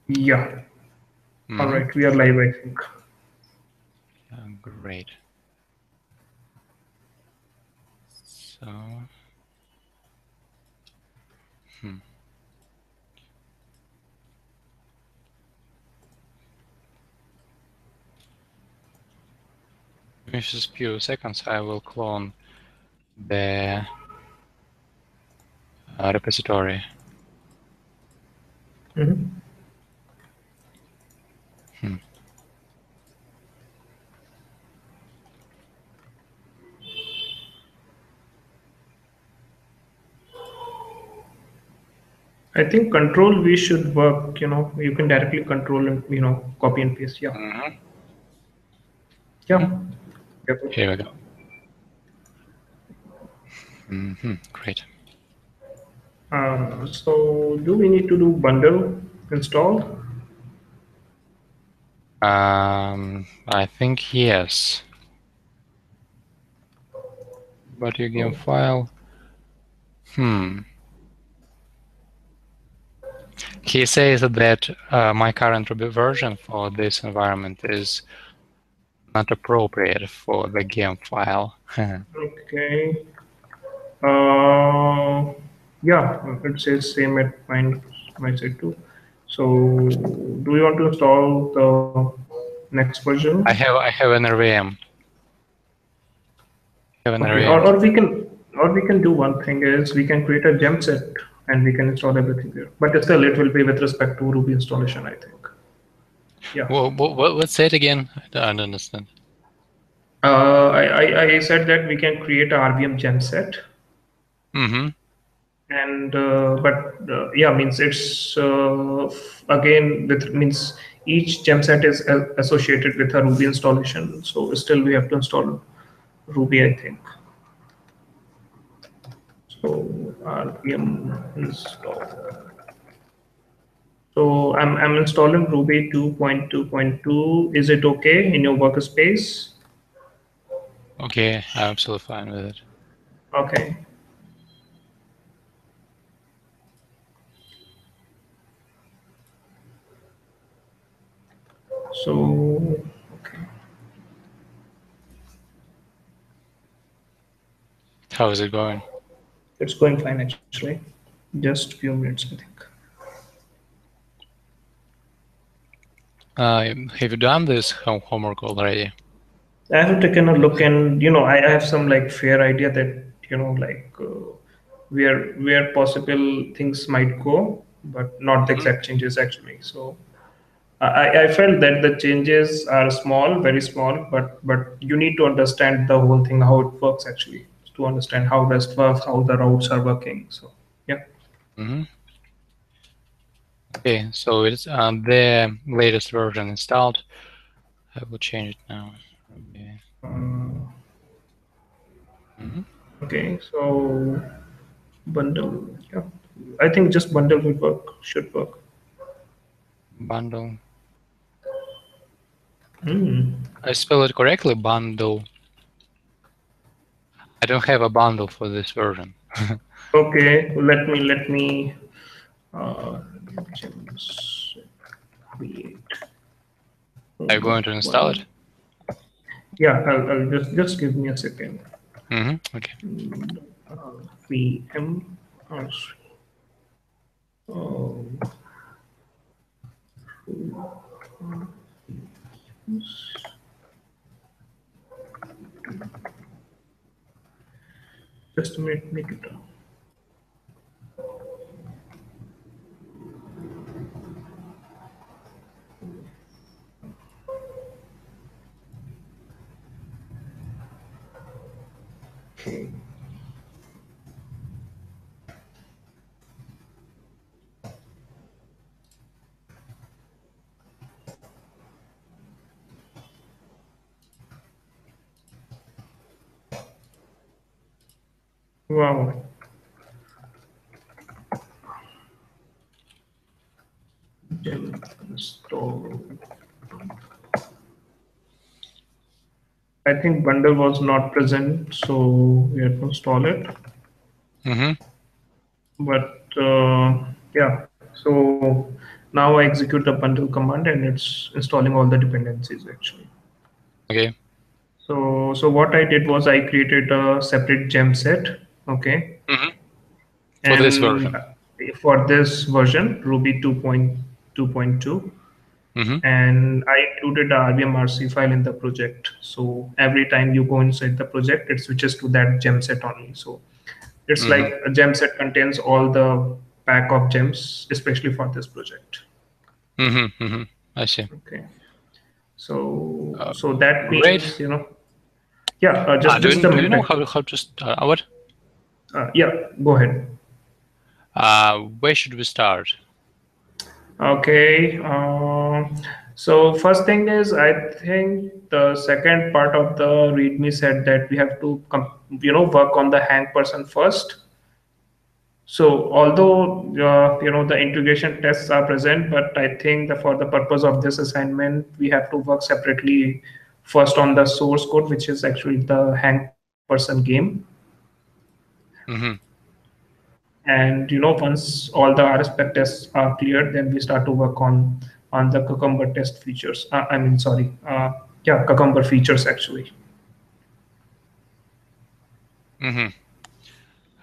Yeah. All right, we are live, I think. Great. So, in just a few seconds, I will clone the repository. I think control V should work. You can directly control and copy and paste. Yeah. Yeah. Yep. Here we go. Great. So do we need to do bundle install? I think yes. But your game file. He says that my current Ruby version for this environment is not appropriate for the game file. Okay. Yeah, it says same at my side too. So do you want to install the next version? I have an RVM. Okay, or we can do one thing is we can create a gem set and we can install everything there. But still, it will be with respect to Ruby installation, I think. Yeah. Well, let's say it again. I don't understand. I said that we can create a RVM gem set, and but yeah, means it's again with means each gem set is associated with a Ruby installation. So still we have to install Ruby, I think. So RVM install. So I'm installing Ruby 2.2.2. Is it okay in your workspace? Okay, I'm absolutely fine with it. Okay. So okay. How is it going? It's going fine actually. Just few minutes, I think. Have you done this homework already? I have taken a look, and I have some like fair idea that like where possible things might go, but not the exact changes actually. So I felt that the changes are small, very small, but you need to understand the whole thing, how it works actually, to understand how REST works, how the routes are working. So yeah. Okay, so it's the latest version installed. I will change it now. Okay. Okay, so bundle, yeah, I think just bundle will work, should work. Bundle. I spell it correctly, bundle. I don't have a bundle for this version. Okay, let me create. Are you going to install it? Yeah, I'll just give me a second. Okay. VM. Oh, just a minute, make it. Okay. Wow. Gem install. I think bundle was not present, so we had to install it. But yeah, so Now I execute the bundle command and it's installing all the dependencies actually. Okay. So what I did was I created a separate gem set, okay, Hmm. For this and version. for this version, Ruby 2.2.2, Hmm. and I included a RVM file in the project. So every time you go inside the project, it switches to that gem set only. So it's Hmm. like a gem set contains all the pack of gems, especially for this project. Hmm. Hmm. I see. Okay. So Uh, so that Great. means, yeah, just a Do you minute. know how to start? What? Yeah, go ahead. Where should we start? Okay. So first thing is, I think the second part of the README said that we have to, work on the hang person first. So although the integration tests are present, but I think that for the purpose of this assignment, we have to work separately first on the source code, which is actually the hang person game. Hmm. And once all the RSpec tests are cleared, then we start to work on the Cucumber test features. I mean, sorry, yeah, Cucumber features actually. Hmm.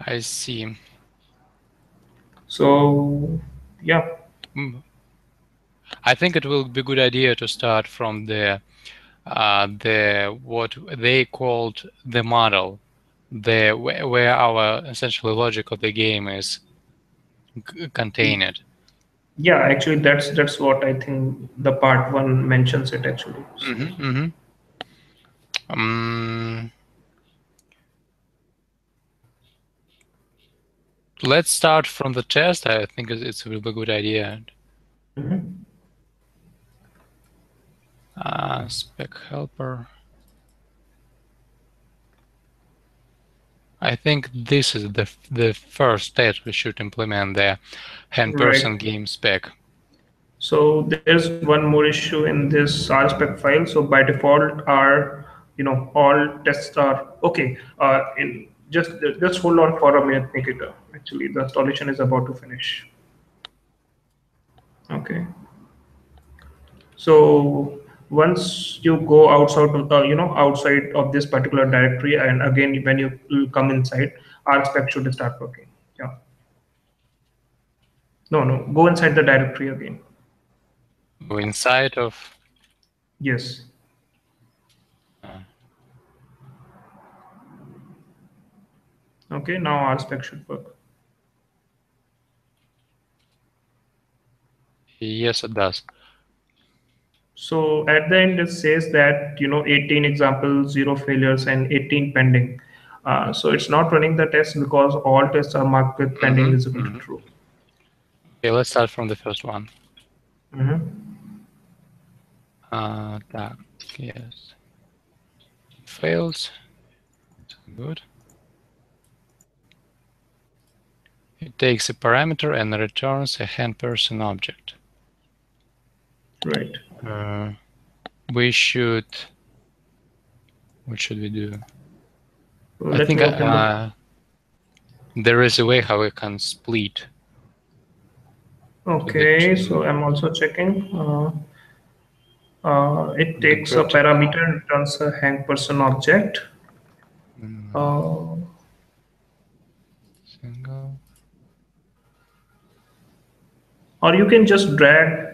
I see. So yeah, Mm. I think it will be a good idea to start from the what they called the model, the where our essentially logic of the game is contained. yeah, actually that's what I think the part one mentions it actually. So Hmm. Hmm. Um, let's start from the test. I think it's a really good idea. mhm. Spec helper. I think this is the first step we should implement the hand person Right. game spec. So there's one more issue in this RSpec file. So by default, our all tests are okay. In just hold on for a minute, Nikita. Actually, the installation is about to finish. Okay. So once you go outside of outside of this particular directory, and again when you come inside, RSpec should start working. Yeah. No, go inside the directory again. So inside of Yes. uh, Okay. Now RSpec should work. yes, it does. So at the end, it says that 18 examples, zero failures, and 18 pending. So it's not running the test because all tests are marked with pending Hmm. is equal to Hmm. true. Okay, let's start from the first one. Mhm. That yes, fails. Good. It takes a parameter and returns a hand person object. Right. Uh, we should. What should we do? So I let think me open the. there is a way how we can split to the Okay, so two. I'm also checking. It The takes a parameter vertical. and returns a hang person object. Mm, Uh, single. or you can just drag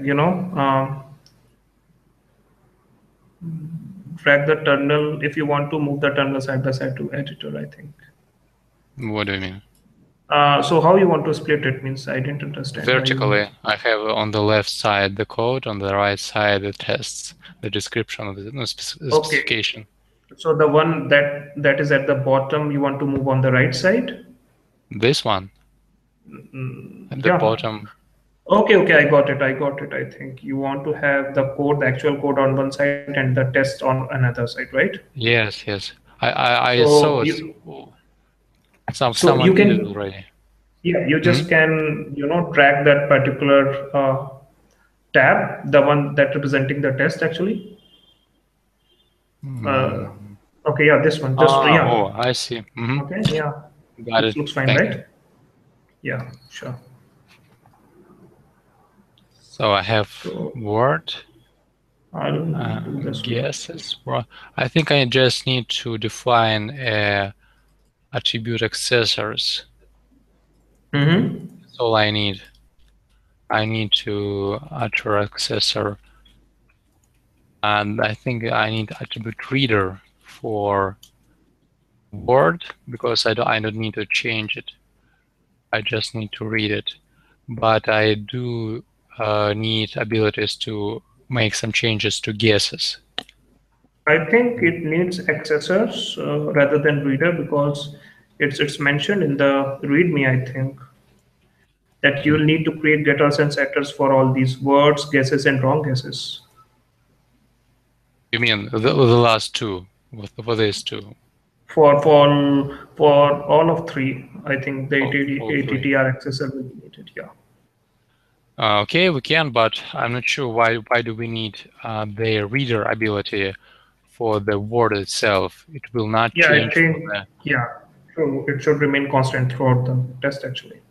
the terminal if you want to move the terminal side by side to editor, I think. What do you mean? So how you want to split it means I didn't understand why you want to. Vertically, I have on the left side the code, on the right side the tests, the description of the Okay, specification. so the one that is at the bottom, you want to move on the right side? This one at the Yeah. bottom. Okay, I got it. I think you want to have the code, the actual code on one side and the test on another side, right? Yes, yes. I So saw it. you so you Someone did it can already. yeah, you Hmm. just can track that particular tab, the one that representing the test actually. Uh, Mm. okay, yeah, this one. Just Ah, yeah. oh, I see. Hmm. Okay, yeah. Got it. Looks fine, Thank you. right? Yeah, sure. So I have So word, I'll do this one. guesses. Well, I think I just need to define attribute accessors. Mm-hmm. That's all I need. I need to utter accessor, and I think I need attribute reader for word because I don't need to change it. I just need to read it. But I do need abilities to make some changes to guesses. I think it needs accessors rather than reader because it's mentioned in the README. I think that you'll need to create getters and setters for all these words, guesses, and wrong guesses. You mean the last two, for these two? For all of three, I think the All three. ATTR accessor will be needed. Yeah. Okay, we can, but I'm not sure why do we need the reader ability for the word itself? It will not Yeah, I change for think, the. yeah, so it should remain constant throughout the test actually.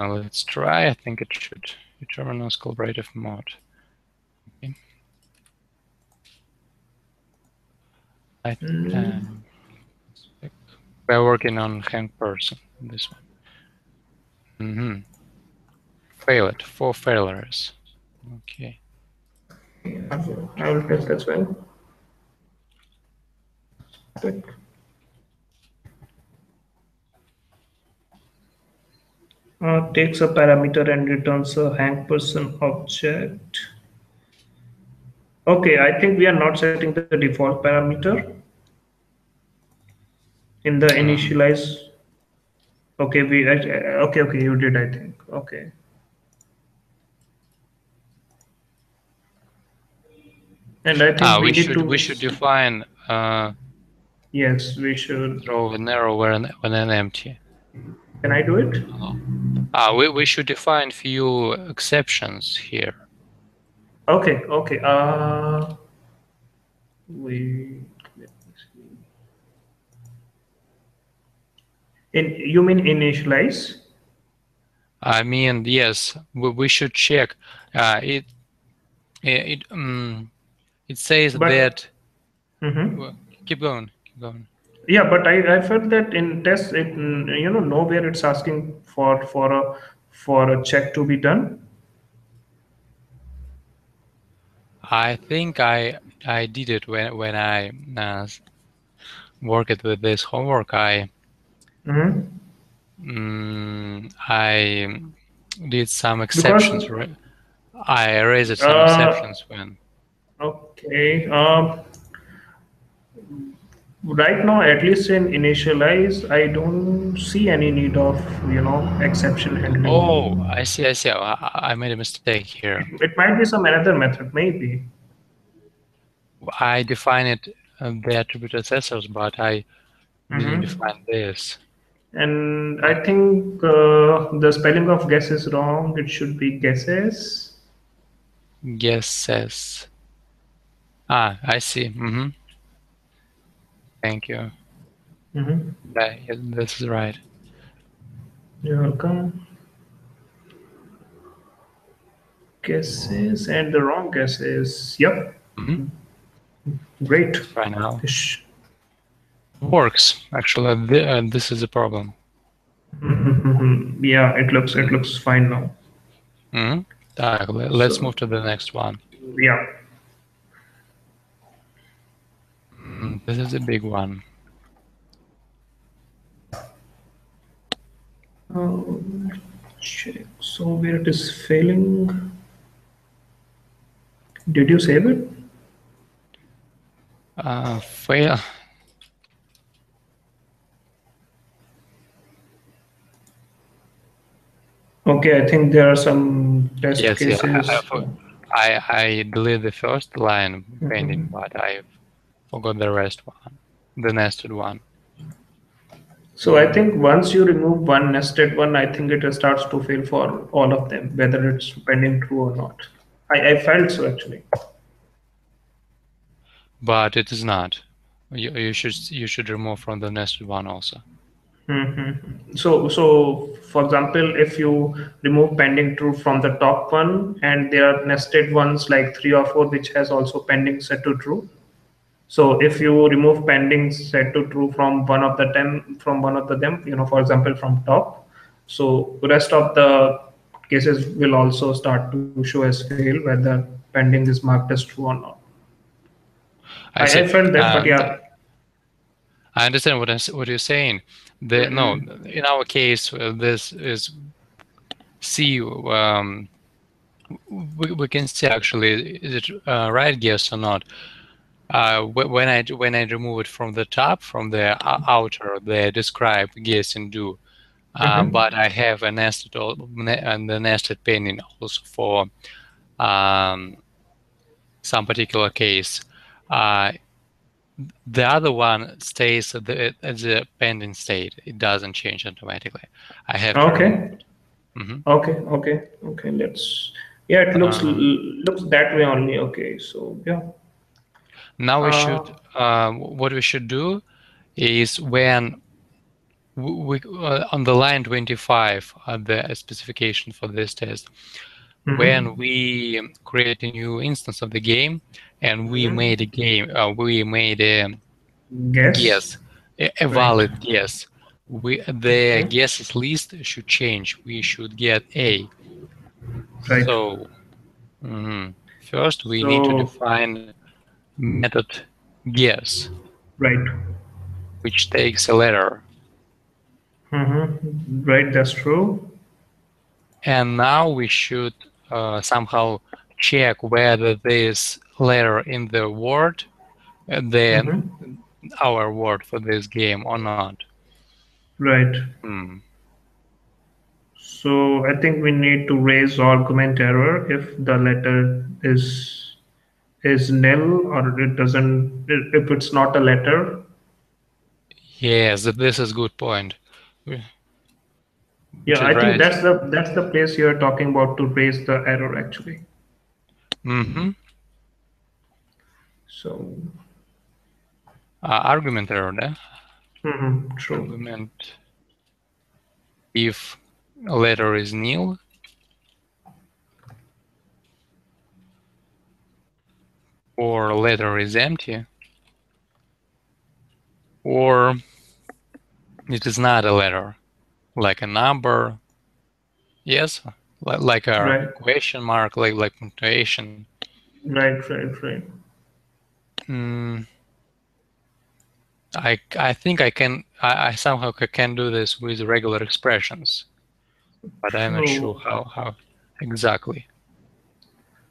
Let's try. I think it should determine as collaborative mode. Okay. I, Mm, um, we're working on hang person. This one. Failed. 4 failures. Okay. I will test as well. Quick. Takes a parameter and returns a hang person object. Okay, I think we are not setting the default parameter in the Um, initialize. Okay, okay, you did, I think. Okay. And I think we need we to, should define yes, we should. throw an arrow when an empty. Can I do it? We should define few exceptions here. Okay, okay. We let me see. You mean initialize? I mean, yes, we should check. It it says But that. mhm. Well, keep going, keep going. Yeah, but I felt that in tests, nowhere it's asking for a check to be done. I think I did it when I worked with this homework. Hmm. I did some Because exceptions. I raised some uh, exceptions when. okay, right now, at least in initialize, I don't see any need of exception Oh, handling. I see, I see. I made a mistake here. It might be some another method, maybe. I defined the attribute accessors, but I didn't Hmm. define this. And Uh, I think the spelling of guess is wrong. It should be guesses. Guesses. I see. Thank you. Hmm. Yeah, this is right. You're welcome. Guesses and the wrong guesses. Yep. hmm Great. Try now. Ish. Works. Actually, this is a problem. Yeah, it looks fine now. hmm Let's So move to the next one. yeah. This is a big one. Uh, check. So where it is failing. Did you save it? Fail. Okay, I think there are some test Yes, yeah. cases. I deleted the first line pending, Mhm. but I forgot the rest one, the nested one. So I think once you remove one nested one, I think it starts to fail for all of them, whether it's pending true or not. I felt so actually. But it is not. You should remove from the nested one also. So for example, if you remove pending true from the top one, and there are nested ones like three or four, which has also pending set to true. So if you remove pending set to true from one of the them, for example, from top, so the rest of the cases will also start to show as fail, whether pending is marked as true or not. I I see. felt that, but yeah. I understand what you're saying. No, Hmm. in our case, this is C. We can see actually is it right guess or not. When I remove it from the top, from the outer, the describe, guess, and do. Hmm. But I have a and the nested pending also for um, some particular case. Uh, the other one stays at the pending state. It doesn't change automatically. I have to remove Okay. it. Mhm. Okay. Yeah, it Uh, looks that way only. Okay, so yeah. Now Uh, what we should do is when on the line 25, the specification for this test, when mhm. we create a new instance of the game and Mhm. we made a Guess. guess, a Right. valid guess. The Okay. guesses list should change. We should get A. Right. So first we need to So define method guess, right. which takes a letter. Right. That's true. And now we should somehow check whether this letter in the word, the Hmm. our word for this game or not. Right. Hmm. So I think we need to raise argument error if the letter is nil, or it doesn't, if it's not a letter. Yes, this is good point. We Yeah, should I think write. that's the place you're talking about to raise the error actually. Mm-hmm. So Argument error, né? true. Argument if a letter is nil or a letter is empty or it is not a letter, like a number, yes, like a Right. question mark, like punctuation. Right. Mm, I think I somehow can do this with regular expressions, but I'm not sure True. how exactly.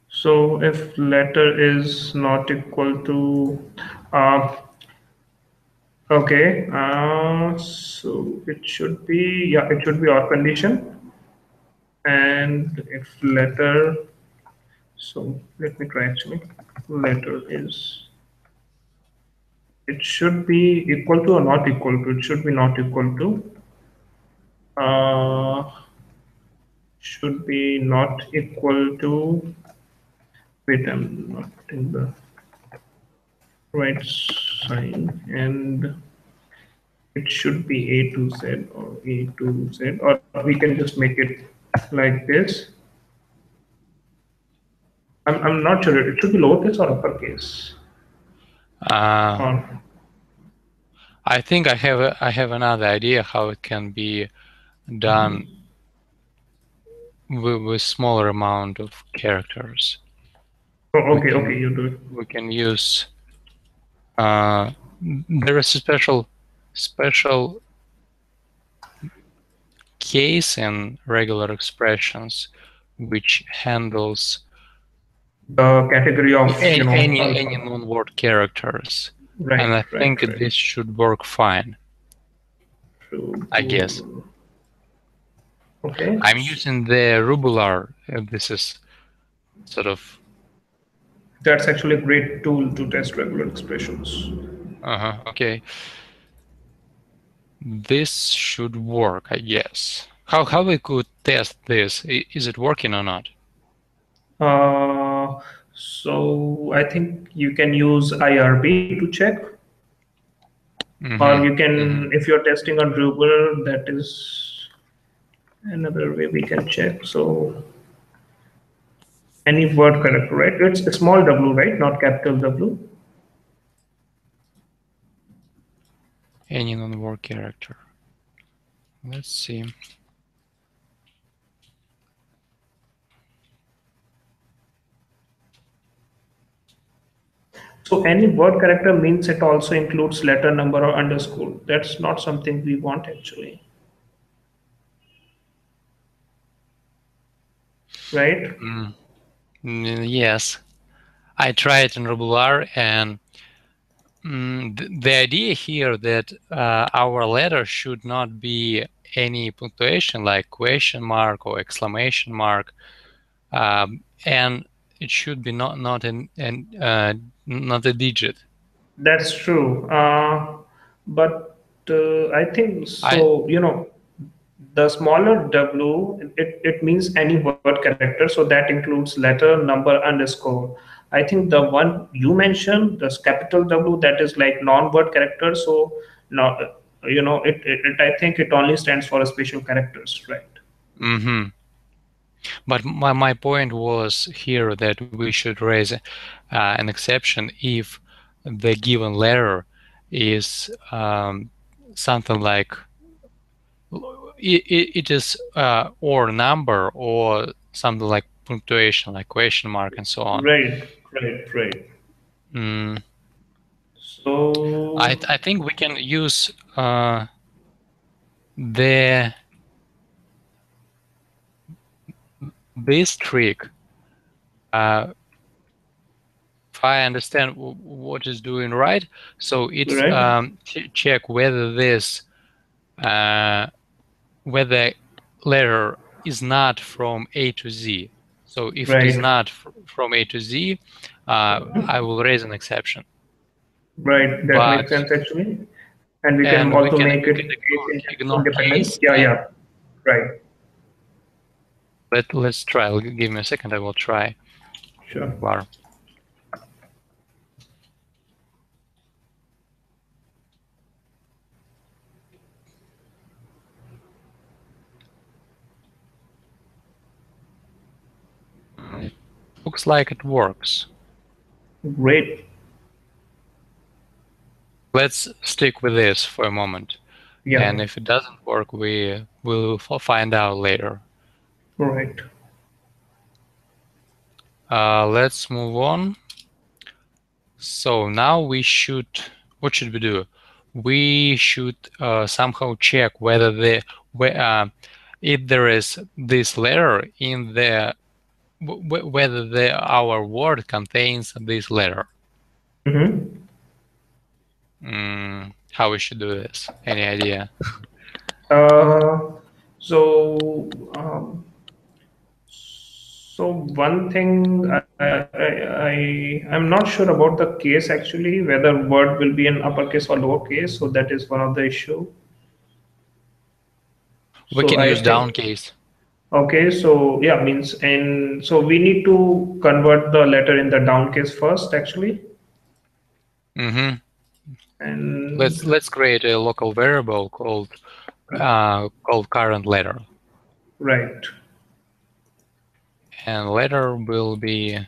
So if letter is not equal to, uh, okay, so it should be our condition. And if letter, so let me try actually. Letter is, it should be equal to or not equal to. It should be not equal to. Uh, should be not equal to. Wait, I'm not putting the right sign, and it should be A to Z or A to Z, or we can just make it like this. I'm not sure. It should be lowercase or uppercase. Uh, Or I think I have another idea how it can be done with smaller amount of characters. oh, We okay, can you do it. we can use uh, there is a special case in regular expressions which handles The category of any alpha. non-word characters, and Right, I right, think right. this should work fine. True, I guess true. Okay, I'm using the rubular. This is sort of that's actually a great tool to test regular expressions. okay. This should work, I guess. How we could test this? Is it working or not? So I think you can use IRB to check. Or Mm-hmm. you Mm-hmm. can, if you're testing on Drupal, that is another way we can check. So any word character, right? It's a small w, right? Not capital W. Any non-word character. Let's see. So any word character means it also includes letter, number, or underscore. That's not something we want actually, right? Mm. Yes, I tried in Regular, and the idea here that our letter should not be any punctuation like question mark or exclamation mark, and it should be not a digit. That's true. But I think I so. The smaller w, it means any word character. So that includes letter, number, underscore. I think the one you mentioned, this capital W, that is like non-word character. So now, I think it only stands for special characters, right? mm-hmm. But my point was here that we should raise an exception if the given letter is something like it is or number or something like punctuation, like question mark and so on. Right, right, right. Mm, So, I think we can use the this trick. Uh, if I understand what is doing right, so it's right, check whether this uh, whether letter is not from A to Z. So if it is right, not from A to Z, I will raise an exception. right. That But makes sense actually. And we can and also we make can it case ignore independent. case, Yeah, and yeah, right. let's try. Give me a second. I will try. Sure. Bar. It looks like it works. Great. Let's stick with this for a moment. Yeah, And if it doesn't work, we will find out later. right. Let's move on. So now what should we do? We should somehow check whether if there is this letter in the whether our word contains this letter. Mm-hmm. How we should do this? Any idea? Uh, so one thing I'm not sure about the case actually, whether word will be in uppercase or lowercase. So that is one of the issue. We So can I use think downcase. okay. So yeah, means and so we need to convert the letter in the downcase first actually, Mm-hmm. and Let's create a local variable called current letter, right, and letter will be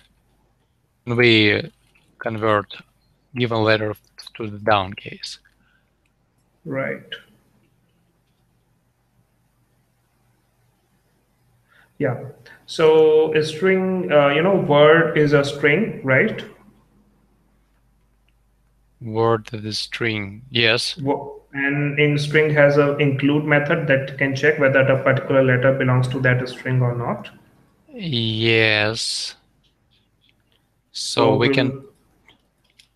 we convert given letter to the downcase. right. Yeah. So a string, word is a string, right? Word that is string. Yes. And in string has a include method that can check whether a particular letter belongs to that string or not. Yes. So So we can. we'll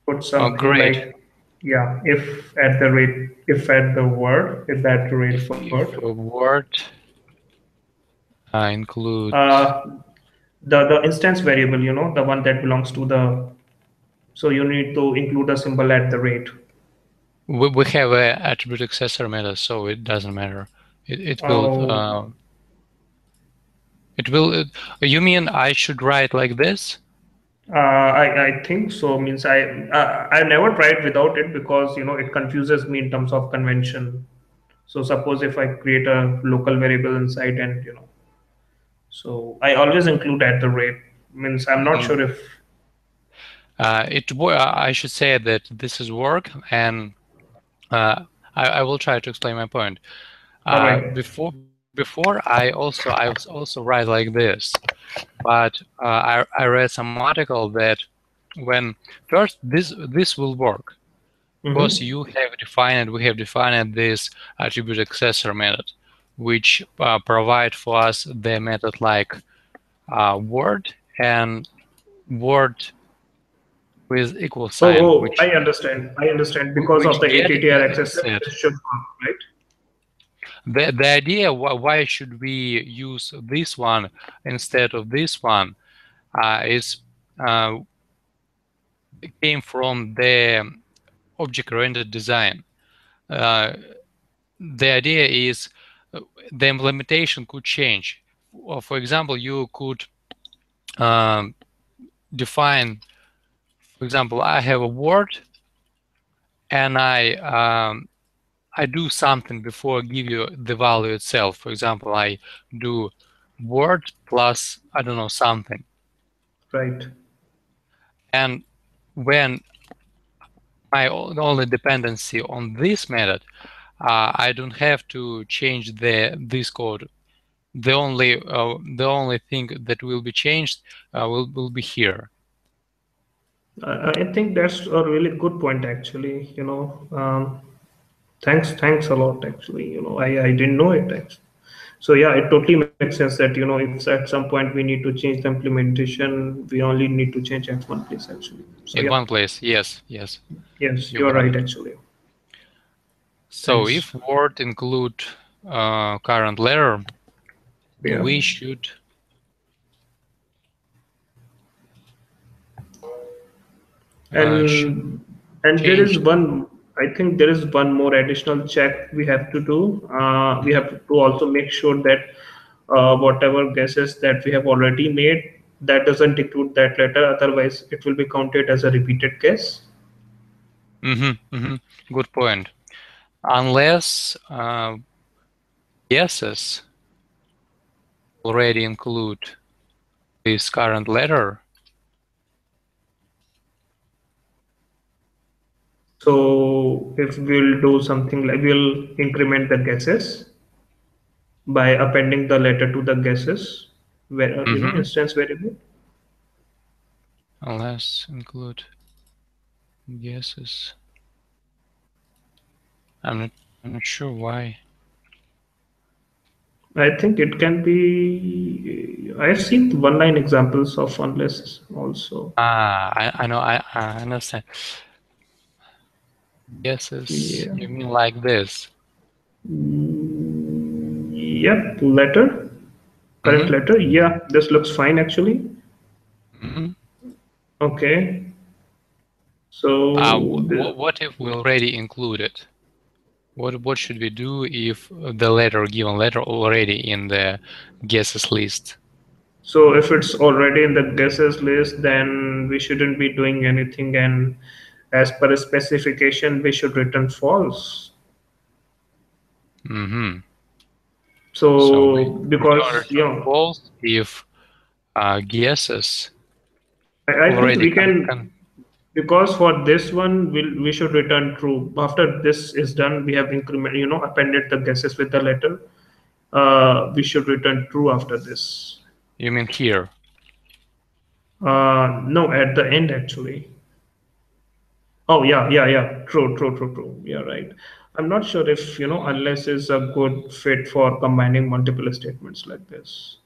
put Oh, something great. like, yeah, if at the word, if at the rate If word. a word includes, Uh, the instance variable, the one that belongs to the, so you need to include a symbol at the rate. we have a attribute accessor method, so it doesn't matter. It will. Oh, It will. You mean I should write like this? I think so. Means I never tried without it because it confuses me in terms of convention. So suppose if I create a local variable inside, and so I always include at the rate. Means I'm not Mm, sure if. I should say that this is work, and uh, I will try to explain my point. All right. Before I was also write like this, but I read some article that when first this will work because Mm-hmm. you have defined we have defined this attribute accessor method, which provide for us the method like word and word with equal Oh, sign, oh, which I understand. I understand because of which the get ATTR and accessor, set. this should work, right? The idea why should we use this one instead of this one is uh, came from the object-oriented design. Uh, the idea is uh, the implementation could change. For example, you could um, define, for example, I have a word and I do something before I give you the value itself. For example, I do word plus I don't know something, Right. and when my only dependency on this method, I don't have to change this code. The only thing that will be changed will be here. I think that's a really good point, actually. Thanks a lot. Actually, I didn't know it. Actually. So yeah, it totally makes sense that if at some point we need to change the implementation, we only need to change at one place actually. So In yeah, one place. Yes, yes, yes, you you're got right it. actually. So Thanks. if word include current letter, Yeah. we should should and and there is change. one, I think there is one more additional check we have to do. We Mhm. have to also make sure that whatever guesses that we have already made, that doesn't include that letter, otherwise it will be counted as a repeated guess. Good point. Unless guesses already include this current letter. So if we'll do something like we'll increment the guesses by appending the letter to the guesses where hmm instance variable. Unless include guesses. I'm not. I'm not sure why. I think it can be. I've seen one line examples of unless also. I know. I understand. Guesses. Yeah. You mean like this? Yep. Letter. Current Mm-hmm. letter. Yeah. This looks fine actually. Mm-hmm. Okay. So What if we already include it? What should we do if the letter given letter already in the guesses list? if it's already in the guesses list, then we shouldn't be doing anything, and as per specification, we should return false. Mm-hmm. So we So don't because return false if guesses I think already we can. can, because for this one we should return true. After this is done, we have increment appended the guesses with the letter. We should return true after this. You mean here? No, at the end actually. Oh yeah, yeah, yeah. True, true, true, true. Yeah, right. I'm not sure if unless is a good fit for combining multiple statements like this.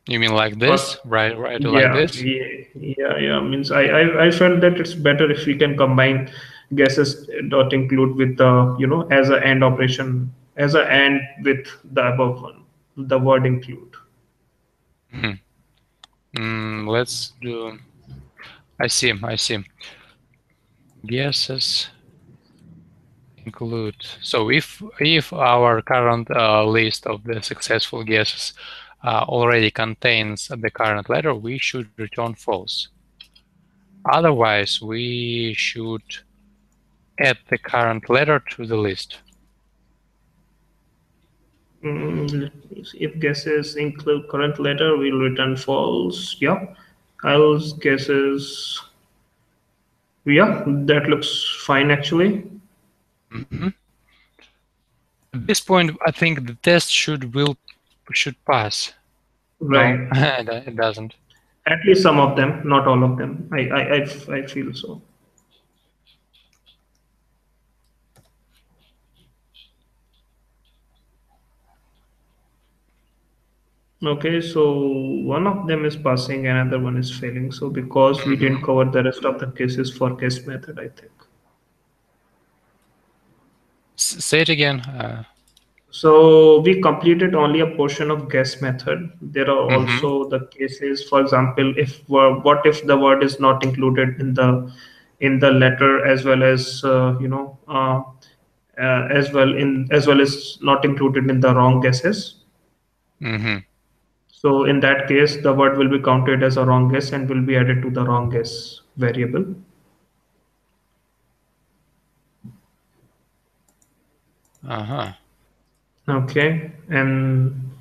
You mean like Or this? Right, like yeah, this? yeah, yeah, yeah. Means I felt that it's better if we can combine guesses dot include with the as a and operation, as a and with the above one, the word include. Hmm. Let's do. I see. I see. Guesses include. So if our current list of the successful guesses already contains the current letter, we should return false. Otherwise, we should add the current letter to the list. If guesses include current letter, we'll return false. Yeah. Else guesses. Yeah, that looks fine actually. Mhm. At this point, I think the test should pass. No, Right. it doesn't. At least some of them, not all of them. I feel so. Okay, so one of them is passing, another one is failing. So because we didn't Mhm. cover the rest of the cases for guess method, I think. Say it again. So we completed only a portion of guess method. There are Mhm. also the cases, for example, if what if the word is not included in the letter as well as as well as not included in the wrong guesses. Mhm. So in that case, the word will be counted as a wrong guess and will be added to the wrong guess variable. Uh-huh. Okay, and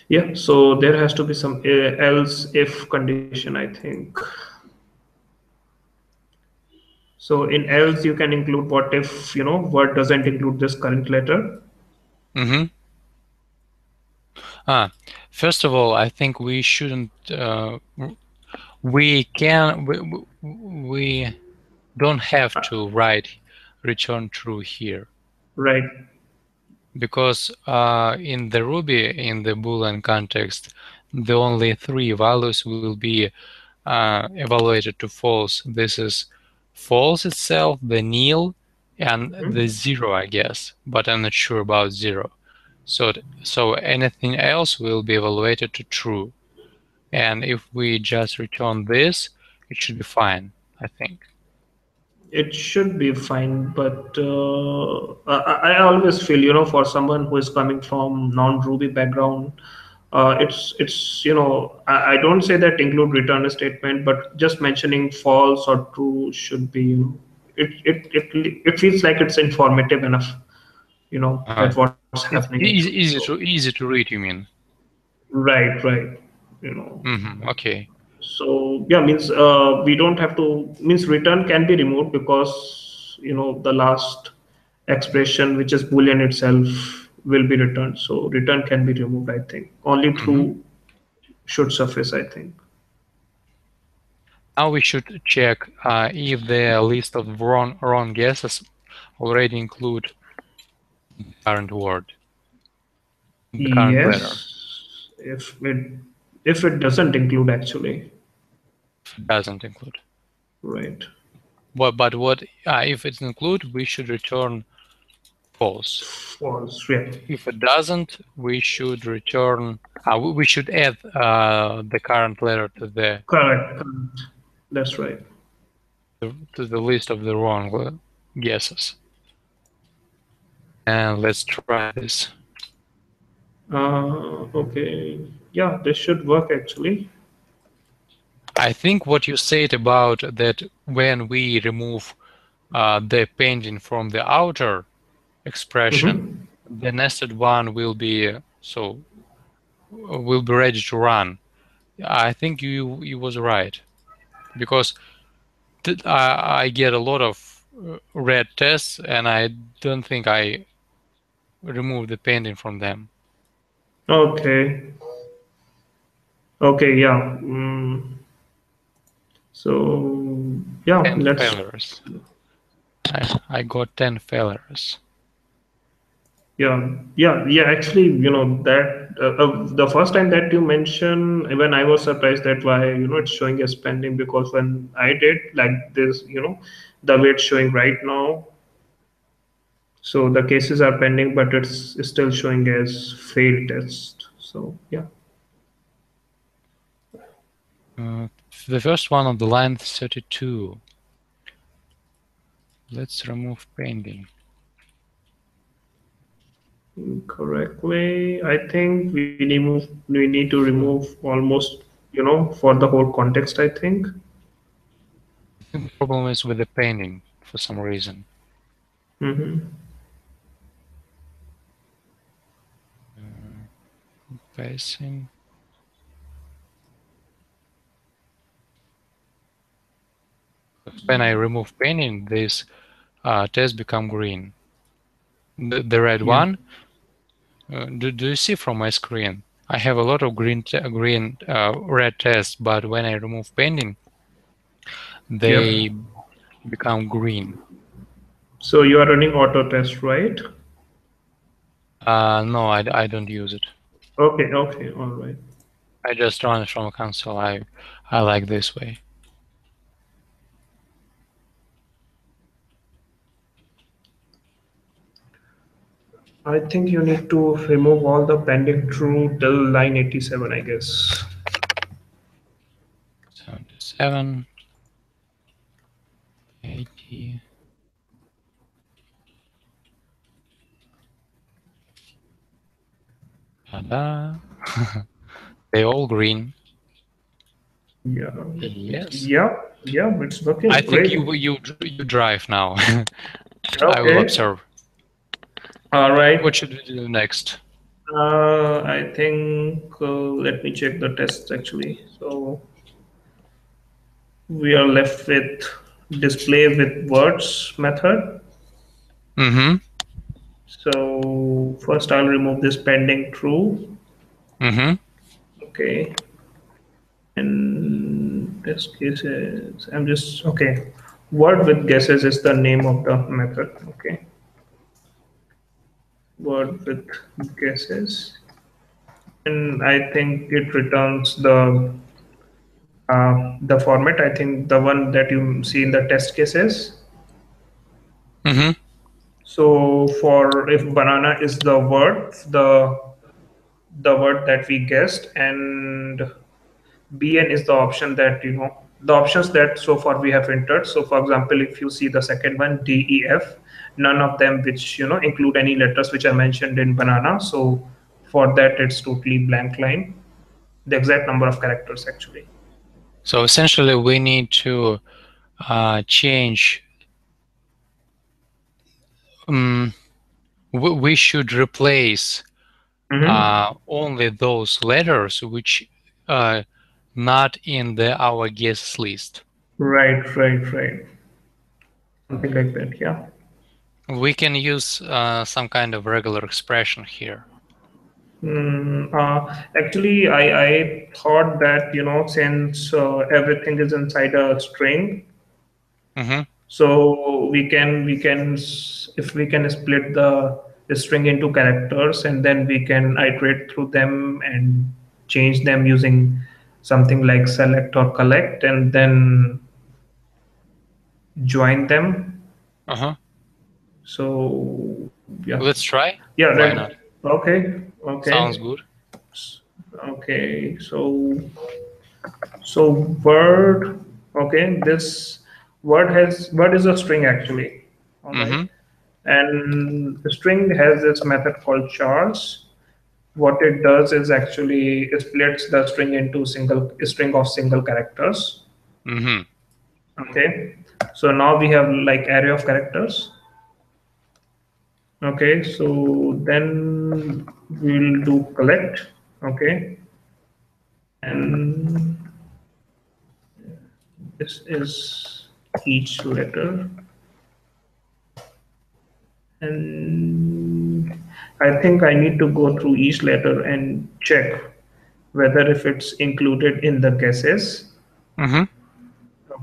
yeah, so there has to be some else if condition, I think. So in else, you can include what if, word doesn't include this current letter. Mhm. Ah, first of all, I think we shouldn't. We can. We don't have Uh, to write return true here right. because in the Ruby, in the Boolean context, the only three values will be evaluated to false. This is false itself, the nil, and the Mhm. zero, I guess, but I'm not sure about zero. So anything else will be evaluated to true. And if we just return this, it should be fine, I think. It should be fine, but I always feel, for someone who is coming from non-Ruby background, I don't say that include return a statement, but just mentioning false or true should be, it feels like it's informative enough, Uh, that what's happening it's actually. So easy to read, you mean? right, you know. Okay. So yeah, means we don't have to means return can be removed because the last expression, which is boolean itself, will be returned. So return can be removed. I think only hmm true should suffice. I think. Now we should check if the list of wrong guesses already include current word, the current letter. Yes, if it doesn't include actually, Doesn't include. right? But what if it include? We should return false. False. Yeah. If it doesn't, we should return. We should add the current letter Correct. Correct. That's right. to the list of the wrong guesses. And let's try this. Okay. Yeah, this should work actually. I think what you said about that when we remove the pending from the outer expression, Mm-hmm. the nested one will be will be ready to run. I think you was right because I get a lot of red tests and I don't think I remove the pending from them. Okay. Okay. Yeah. So yeah, 10 let's. failures. I got 10 failures. Yeah. Actually, that the first time that you mentioned, when I was surprised that why it's showing as pending, because when I did like this, the way it's showing right now, so the cases are pending, but it's still showing as failed test. So yeah. The first one on the line 32. Let's remove pending. correctly. I think we need to remove almost, for the whole context, I think. I think the problem is with the painting for some reason. Hmm. Uh, Spacing. When I remove painting, this test become green. The red Yeah. one, do you see from my screen? I have a lot of red tests, but when I remove painting, Yep. they become green. So you are running auto test, right? No, I don't use it. Okay, okay, all right. I just run it from a console. I like this way. I think you need to remove all the pending true till line 87, I guess. 77, 80. Ta-da. They all green. Yeah, Yes. yeah, yeah, it's I looking think great. you drive now. I will Okay, observe. all What right. should we do next? I think let me check the tests actually. So we are left with display with words method. Mm-hmm. So first I'll remove this pending true. Mm-hmm. Okay. And this case is I'm just okay. Word with guesses is the name of the method. Okay. Word with guesses. And I think it returns the format. I think the one that you see in the test cases. Mm-hmm. So for if banana is the word that we guessed, and BN is the option that the options that so far we have entered. So for example, if you see the second one, DEF, none of them which include any letters which are mentioned in banana. So for that, it's totally blank line. The exact number of characters actually. So essentially, we need to change. Um, we should replace Hmm. only those letters which not in our guess list. Right, right, right. Something like that. Yeah. We can use some kind of regular expression here. Actually, I thought that since everything is inside a string, Mm-hmm. so if we can split the string into characters, and then we can iterate through them and change them using something like select or collect, and then join them. Uh-huh. So yeah, Let's try. yeah, Why that not? okay, okay, Sounds good. okay. So word, okay, this word is a string actually. All right. Mm-hmm. And the string has this method called chars. What it does is actually it splits the string into single a string of single characters. Mm-hmm. Okay. So now we have like array of characters. Okay. So then we'll do collect. Okay. And this is each letter. And I think I need to go through each letter and check whether if it's included in the guesses. Mm-hmm.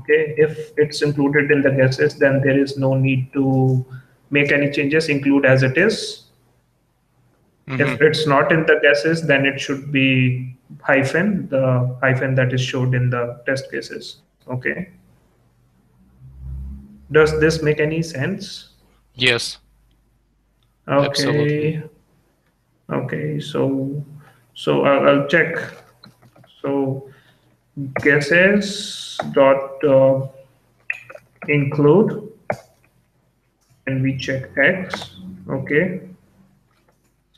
Okay, if it's included in the guesses, then there is no need to make any changes, include as it is. Mm-hmm. If it's not in the guesses, then it should be hyphen, the hyphen that is showed in the test cases. Okay. Does this make any sense? Yes, absolutely. Okay. Okay. So I'll check. So guesses dot include, and we check x. Okay.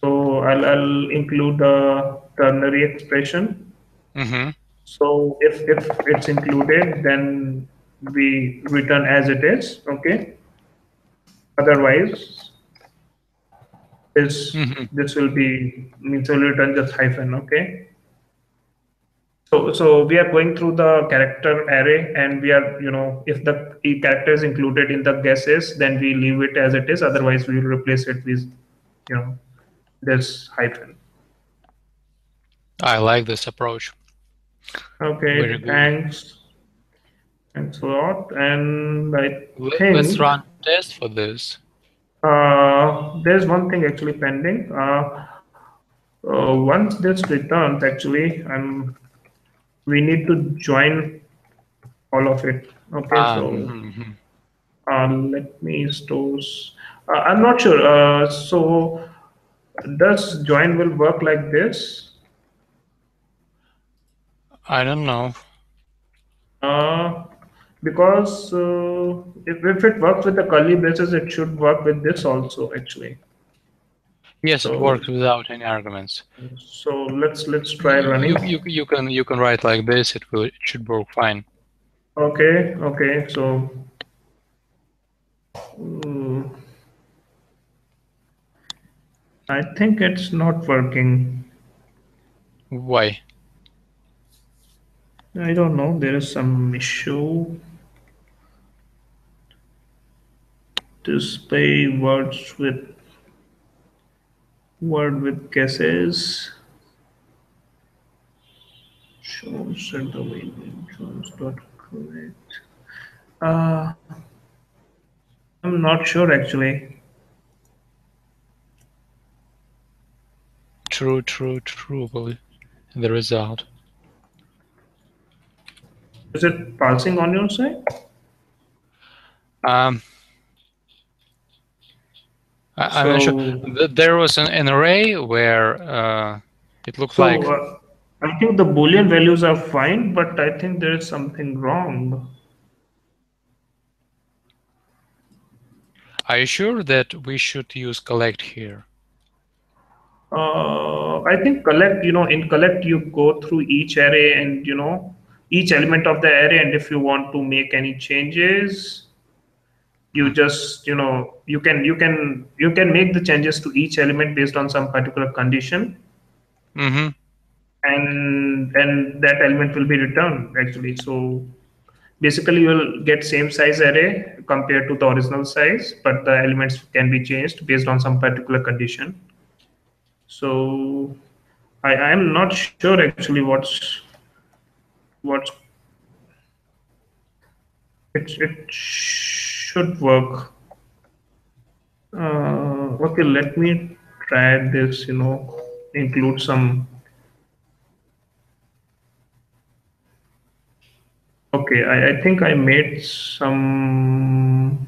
So I'll include a ternary expression. Mm-hmm. So if it's included, then we return as it is. Okay. Otherwise, this Mm-hmm. this will be means will return just hyphen. Okay. So we are going through the character array, and we are, if the character is included in the guesses, then we leave it as it is. Otherwise, we will replace it with, you know, this hyphen. I like this approach. Very Okay, good. thanks a lot. And I Let's think run test for this. there's one thing actually pending. Once this returns, actually, we need to join all of it. Okay, so Mm-hmm. let me store. I'm not sure. So does join will work like this? I don't know. Uh, because if it works with the curly braces, it should work with this also actually. Yes, it So works without any arguments. let's try You running. you can write like this. It should work fine. Okay. So mm, I think it's not working. Why? I don't know. There is some issue. Display word with guesses. Shows at the way shows not correct. Uh, I'm not sure actually. True. But the result. Is it pulsing on your side? Um, I'm not sure. So There was an array where it looked so like. I think the Boolean values are fine, but I think there is something wrong. Are you sure that we should use collect here? I think collect, in collect you go through each array and each element of the array, and if you want to make any changes, you just you can make the changes to each element based on some particular condition, Mm-hmm. and that element will be returned actually. So basically, you'll get same size array compared to the original size, but the elements can be changed based on some particular condition. So I'm not sure actually what's it should work. Okay, let me try this. Include some. Okay, I think I made some.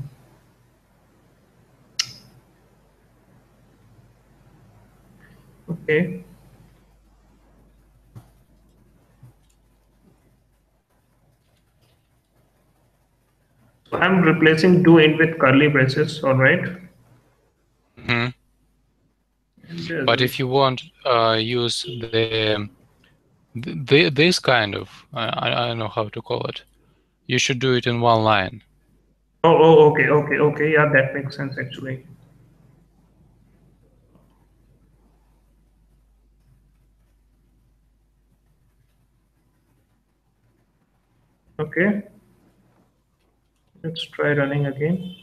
Okay, so I'm replacing do int with curly braces. All right, Mm-hmm. and there's But a. if you want use this kind of I don't know how to call it. You should do it in one line. Okay. Yeah, that makes sense actually. Okay, let's try running again.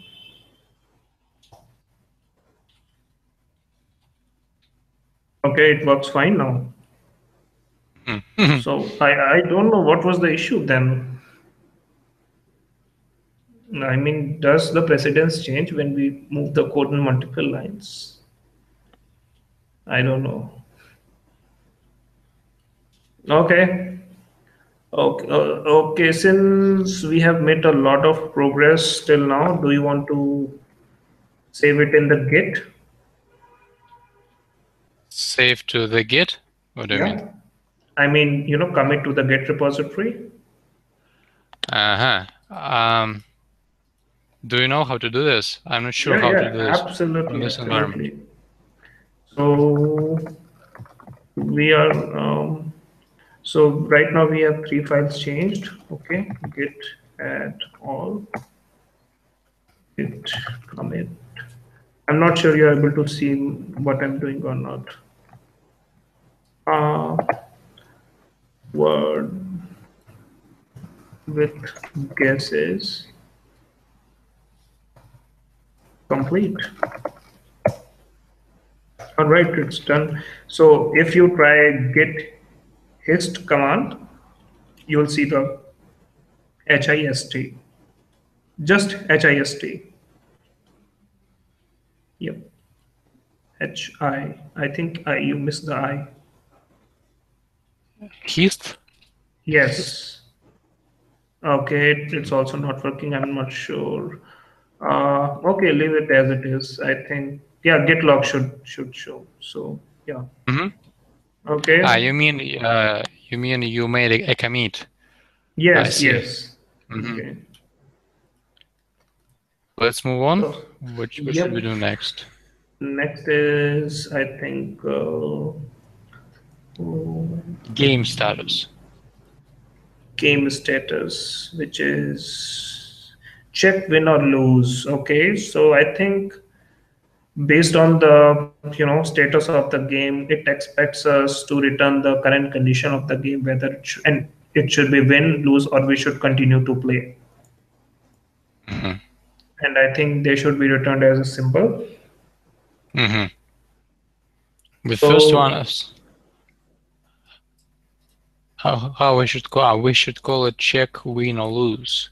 Okay, it works fine now. Mhm. So I don't know what was the issue then. I mean, does the precedence change when we move the code in multiple lines? I don't know. Okay. Okay. Since we have made a lot of progress till now, do you want to save it in the Git? Save to the Git. What do you mean? Yeah. I mean, commit to the Git repository. Uh-huh. Do you know how to do this? I'm not sure Yeah, how to yeah, do this from absolutely, this environment. absolutely. So we are so right now we have three files changed. Okay, git add all, git commit. I'm not sure you're able to see what I'm doing or not. Uh, word with guesses complete. All right, it's done. So if you try git hist command, you'll see the HIST, just HIST. Yep, I think you missed the I. Hist? Hist? Yes. Okay, it's also not working. I'm not sure. Okay, leave it as it is. I think yeah, git log should show. So yeah. Mm-hmm. Okay. You mean you made a commit? I Yes, see. yes. Mm-hmm. Okay. Let's move on. So What should we yep. do next? Next is I think Game status. game status, which is check win or lose. Okay, so I think based on the status of the game, it expects us to return the current condition of the game, whether and it should be win, lose, or we should continue to play. Mm-hmm. And I think they should be returned as a symbol. Mm-hmm. The first one So is how we should call it check win or lose.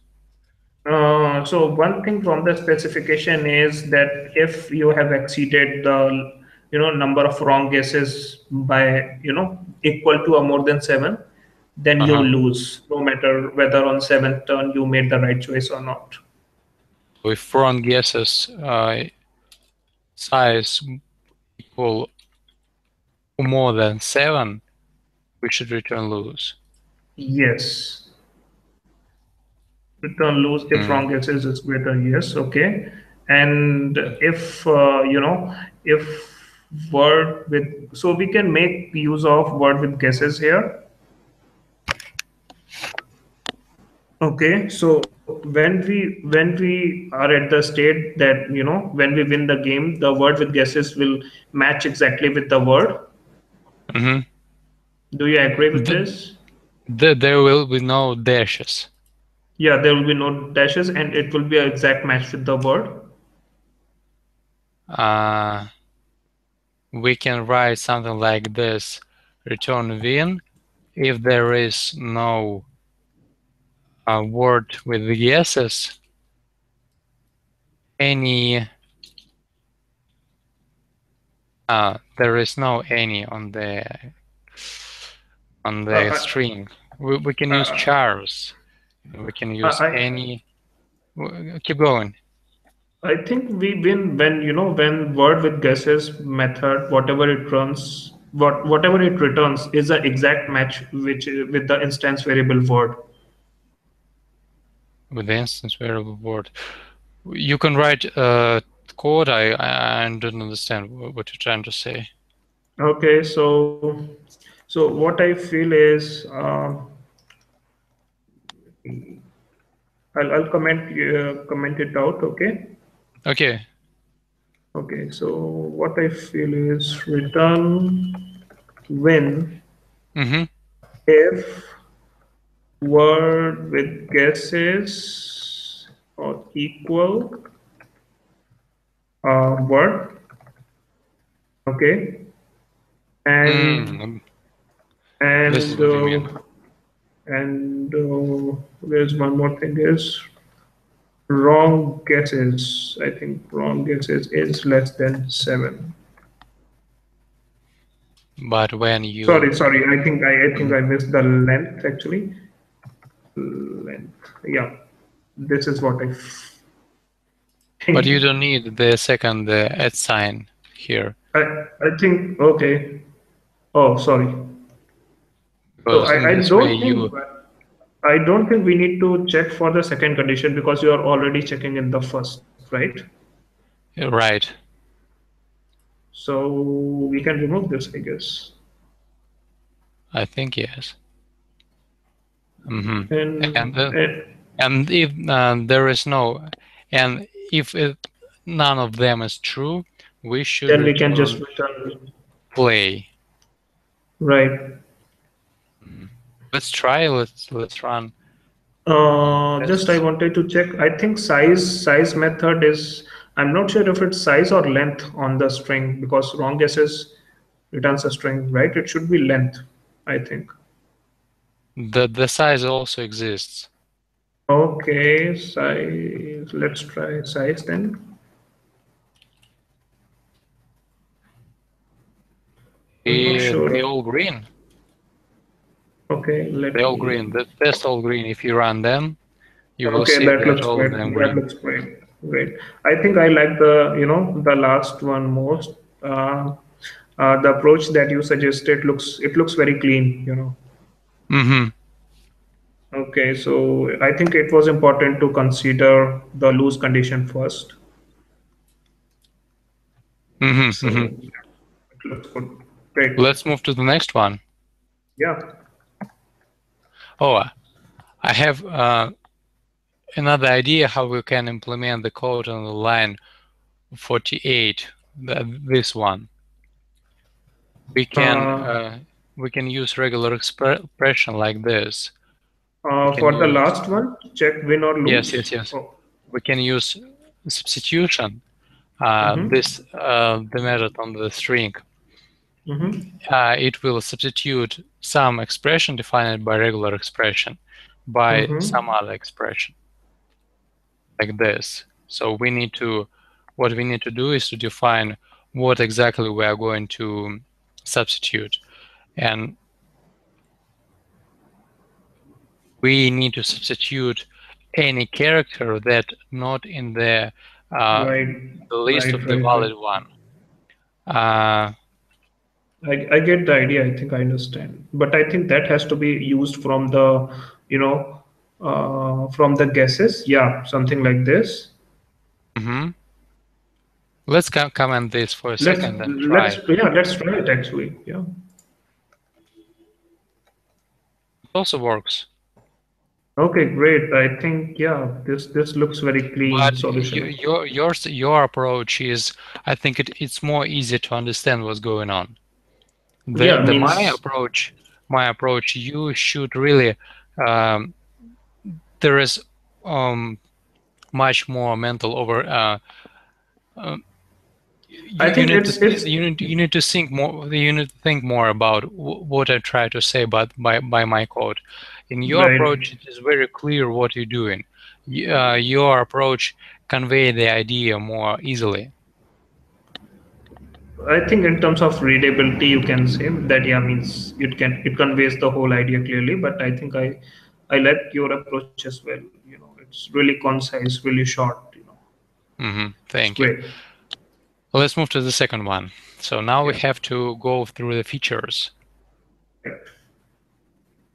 So one thing from the specification is that if you have exceeded the number of wrong guesses by equal to or more than seven, then you Uh-huh. lose, no matter whether on seventh turn you made the right choice or not. If wrong guesses size equal more than 7, we should return lose. Yes, return lose if Mm. wrong guesses is greater. Yes, okay. And if if word with so we can make use of word with guesses here. Okay, so when we are at the state that when we win the game, the word with guesses will match exactly with the word. Mm-hmm. Do you agree with The, this? there will be no dashes. Yeah, there will be no dashes, and it will be an exact match with the word. Uh, we can write something like this: return win if there is no word with the guesses, any there is no any on Uh, the I, string. We can use uh, chars. We can use I any. Keep going. I think we win when when word with guesses method, whatever it returns is an exact match which with the instance variable word. With the instance variable word. You can write code. I don't understand what you're trying to say. Okay, so what I feel is I'll comment it out. Okay. Okay. Okay. So what I feel is return when Mm-hmm. if word with guesses or equal word. Okay. And Mm, this is and what you mean. there's one more thing is wrong guesses. I think wrong guesses is less than seven. But when you Sorry. I think Mhm. I missed the length actually. Length. Yeah, this is what I But you think. don't need the second at sign here I think okay. Oh, sorry. So because in I this way don't you think we need to check for the second condition because you are already checking in the first, right? right. So we can remove this, I guess. I think yes. Mm-hmm. And, And uh, and and if there is no, and if none of them is true, we should then we can just return return, play. right. Mhm. Let's try. Let's run Just I tests. wanted to check. I think size method is. I'm not sure if it's size or length on the string because wrong guesses returns a string, right? It should be length, I think. The size also exists. Okay, size. Let's try size then. I'm not They sure. all green. Okay, They let all green. me. The test all green. If you run them, you will Okay, see that that looks all of great. them That green. looks great. Great. I think I like the last one most. The approach that you suggested looks very clean. Mm-hmm. Okay, so I think it was important to consider the loose condition first. Mm-hmm. Mm-hmm. So it looks good. Great. Let's move to the next one. Yeah. Oh, I have another idea how we can implement the code on the line 48. This one we can Uh, uh, we can use regular expression like this. We can for the use last one, check win or yes, lose. yes, yes. Oh. We can use substitution. Mm-hmm. This the method on the string. Mm-hmm. It will substitute some expression defined by regular expression by some Mm-hmm. other expression like this. So what we need to do is to define what exactly we are going to substitute. And we need to substitute any character that not in uh, Right. the list Right. of the Right. Right. valid one. Uh, I get the idea. I think I understand, but I think that has to be used from you know, from the guesses. Yeah, something like this. mhm. Let's comment this for a Let's second and let's try. yeah, let's try it actually. Yeah. It also works. Okay, great. I think yeah, this looks very clean But solution. your approach is, I think it's more easy to understand what's going on. Yeah, The means my approach, you should really um, there is um, much more mental over. Um, I you think need to it's you need to think more. You need to think more about what I try to say, but by my code. In your approach, right. it is very clear what you're doing. Your approach convey the idea more easily. I think in terms of readability, you can say that yeah means it conveys the whole idea clearly. But I think I like your approach as well. It's really concise, really short. It's Thank you. great. Let's move to the second one. So now we Yeah. have to go through the features. Right.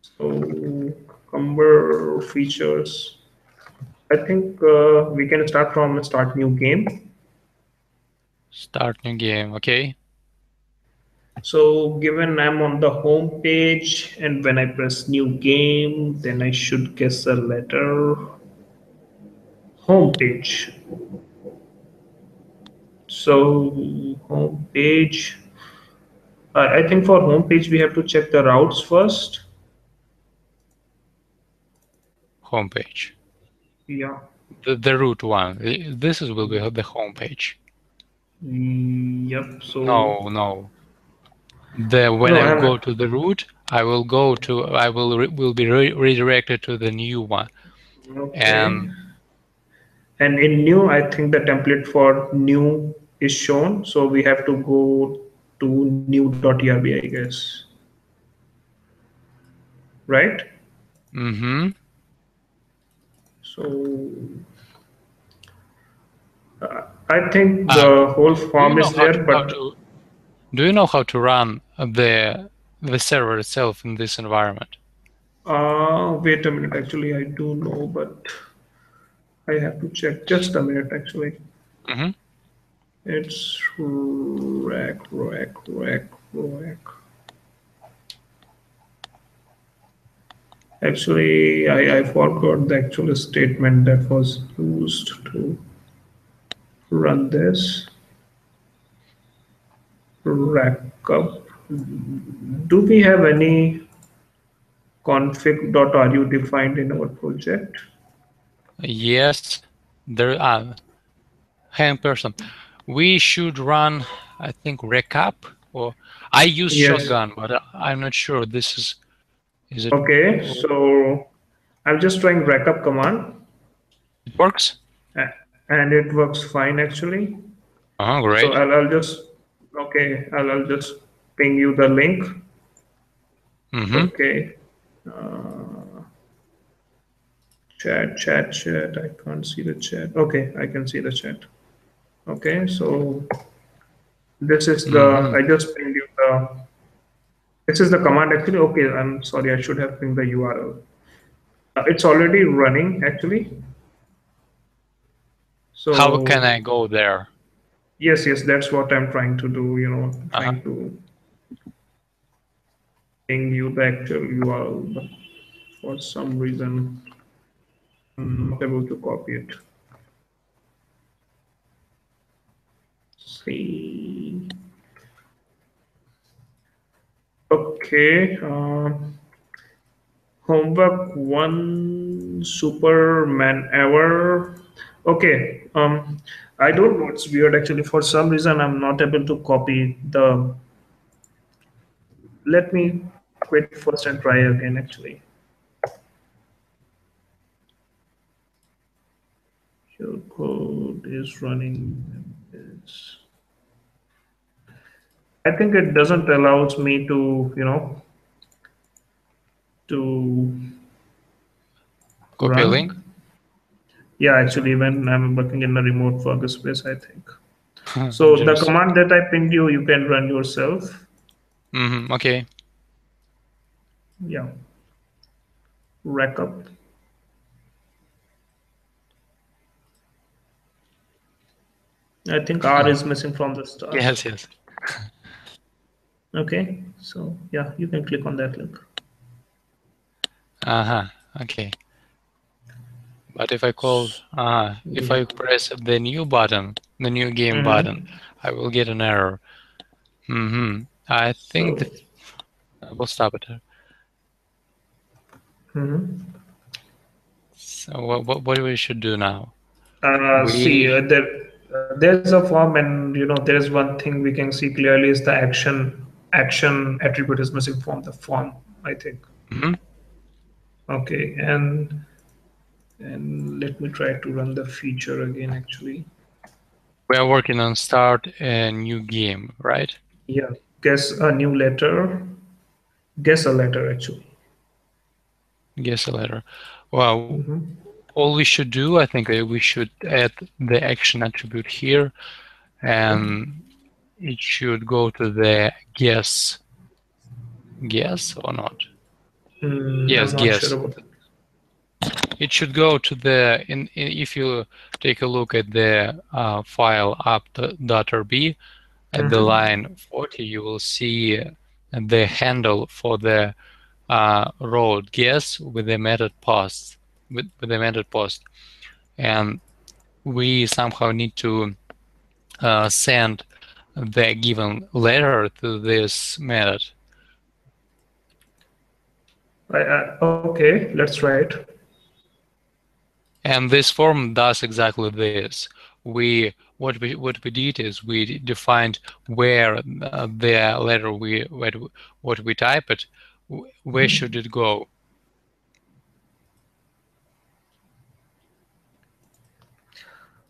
So Cumber features. I think we can start from start new game. Start new game, okay? So given I'm on the home page and when I press new game, then I should guess a letter. Home page. So home page. I think for home page we have to check the routes first. Homepage. Yeah. The root one. Will be the homepage. Yep. So No, no. When no, I I'm go to the root, I will be redirected to the new one. okay. And And in new, I think the template for new is shown. So we have to go to new.erb, I guess. Right? mm-hmm. So I think uh, the whole do you form know is there, but do you know how to run the server itself in this environment? wait a minute. Actually, I do know, but I have to check. Just a minute, actually. Mm-hmm. It's rack. Actually, I forgot the actual statement that was used to run this rack up. Do we have any config.ru defined in our project? Yes, there are. Hang person. We should run, I think, recap, or I use Yes. shotgun, but I'm not sure. Is it, Okay, so I'm just trying backup command it works? and it works fine actually. So Great. I'll just, okay, I'll just ping you the link. Mm-hmm. Okay, chat. I can't see the chat. Okay, I can see the chat. Okay, so this is the, Mm-hmm. I just pinged you the, this is the command actually. Okay, I'm sorry, I should have pinged the URL. It's already running actually. How can So I go there? yes, that's what I'm trying to do, Uh-huh. trying to ping you the actual URL, but for some reason I'm not able to copy it. See. Okay. Homework one Superman ever. Okay. I don't know. It's weird actually. For some reason, I'm not able to copy the. Let me quit first and try again. Actually, your code is running. It's, I think it doesn't allows me to, to Copy a link? run. Yeah, actually, when I'm working in a remote workspace, I think. So the Just. command that I pinged you, you can run yourself. Mm-hmm. Okay. Yeah, rack up. I think R is missing from the start. Yes, yes. Okay, so yeah, you can click on that link. Uh-huh. Okay. But if Yeah. I press the new button, the new game button, Mm-hmm. I will get an error. Mm-hmm. I think So, that I will stop it. mhm. So what we should do now? See, We there's a form, and there is one thing we can see clearly is the action attribute is missing from the form. I think. mhm. Okay, and let me try to run the feature again. Actually, We are working on start a new game, right? yeah. Guess a new letter. Guess a letter. Actually. Guess a letter. Well, Mm-hmm. all we should do, I think, we should add the action attribute here, and it should go to the guess or not? I'm Yes, not sure guess. about. It should go to the if you take a look at the file app.rb at the Mm-hmm. line 40, you will see the handle for the road guess with the method post with the method post, and we somehow need to send the given letter to this method. Okay, let's try it. And this form does exactly this. What we did is we defined where the letter what we type it, where should it go.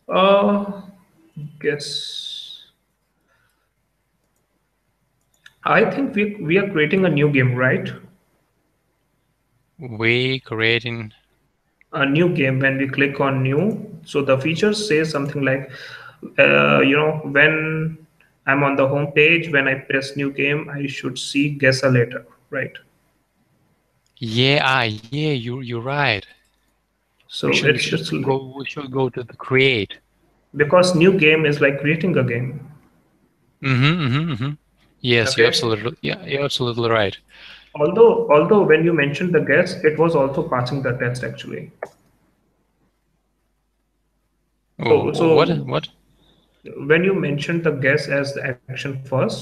Uh, guess. I think we are creating a new game, right? We creating. A new game when we click on new. So the features say something like, when I'm on the home page, when I press new game, I should see guess a letter, right? Yeah, you're right. So We should go to the create. because new game is like creating a game. Yes, Okay. you're absolutely right. Although when you mentioned the guess, it was also passing the test actually. So What? when you mentioned the guess as the action first,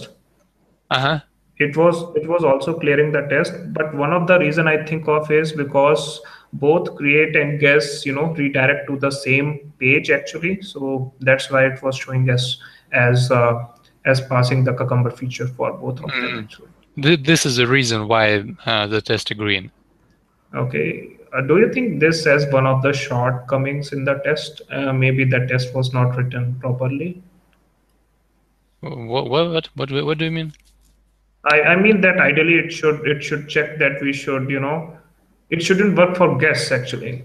Uh-huh. it was also clearing the test. But one of the reason I think of is because both create and guess, redirect to the same page actually. So that's why it was showing us as uh, as passing the cucumber feature for both of them Mm. actually. This is the reason why the test is green. Okay. Do you think this as one of the shortcomings in the test? Maybe the test was not written properly. What do you mean? I mean that ideally it should check that we should, it shouldn't work for guests actually.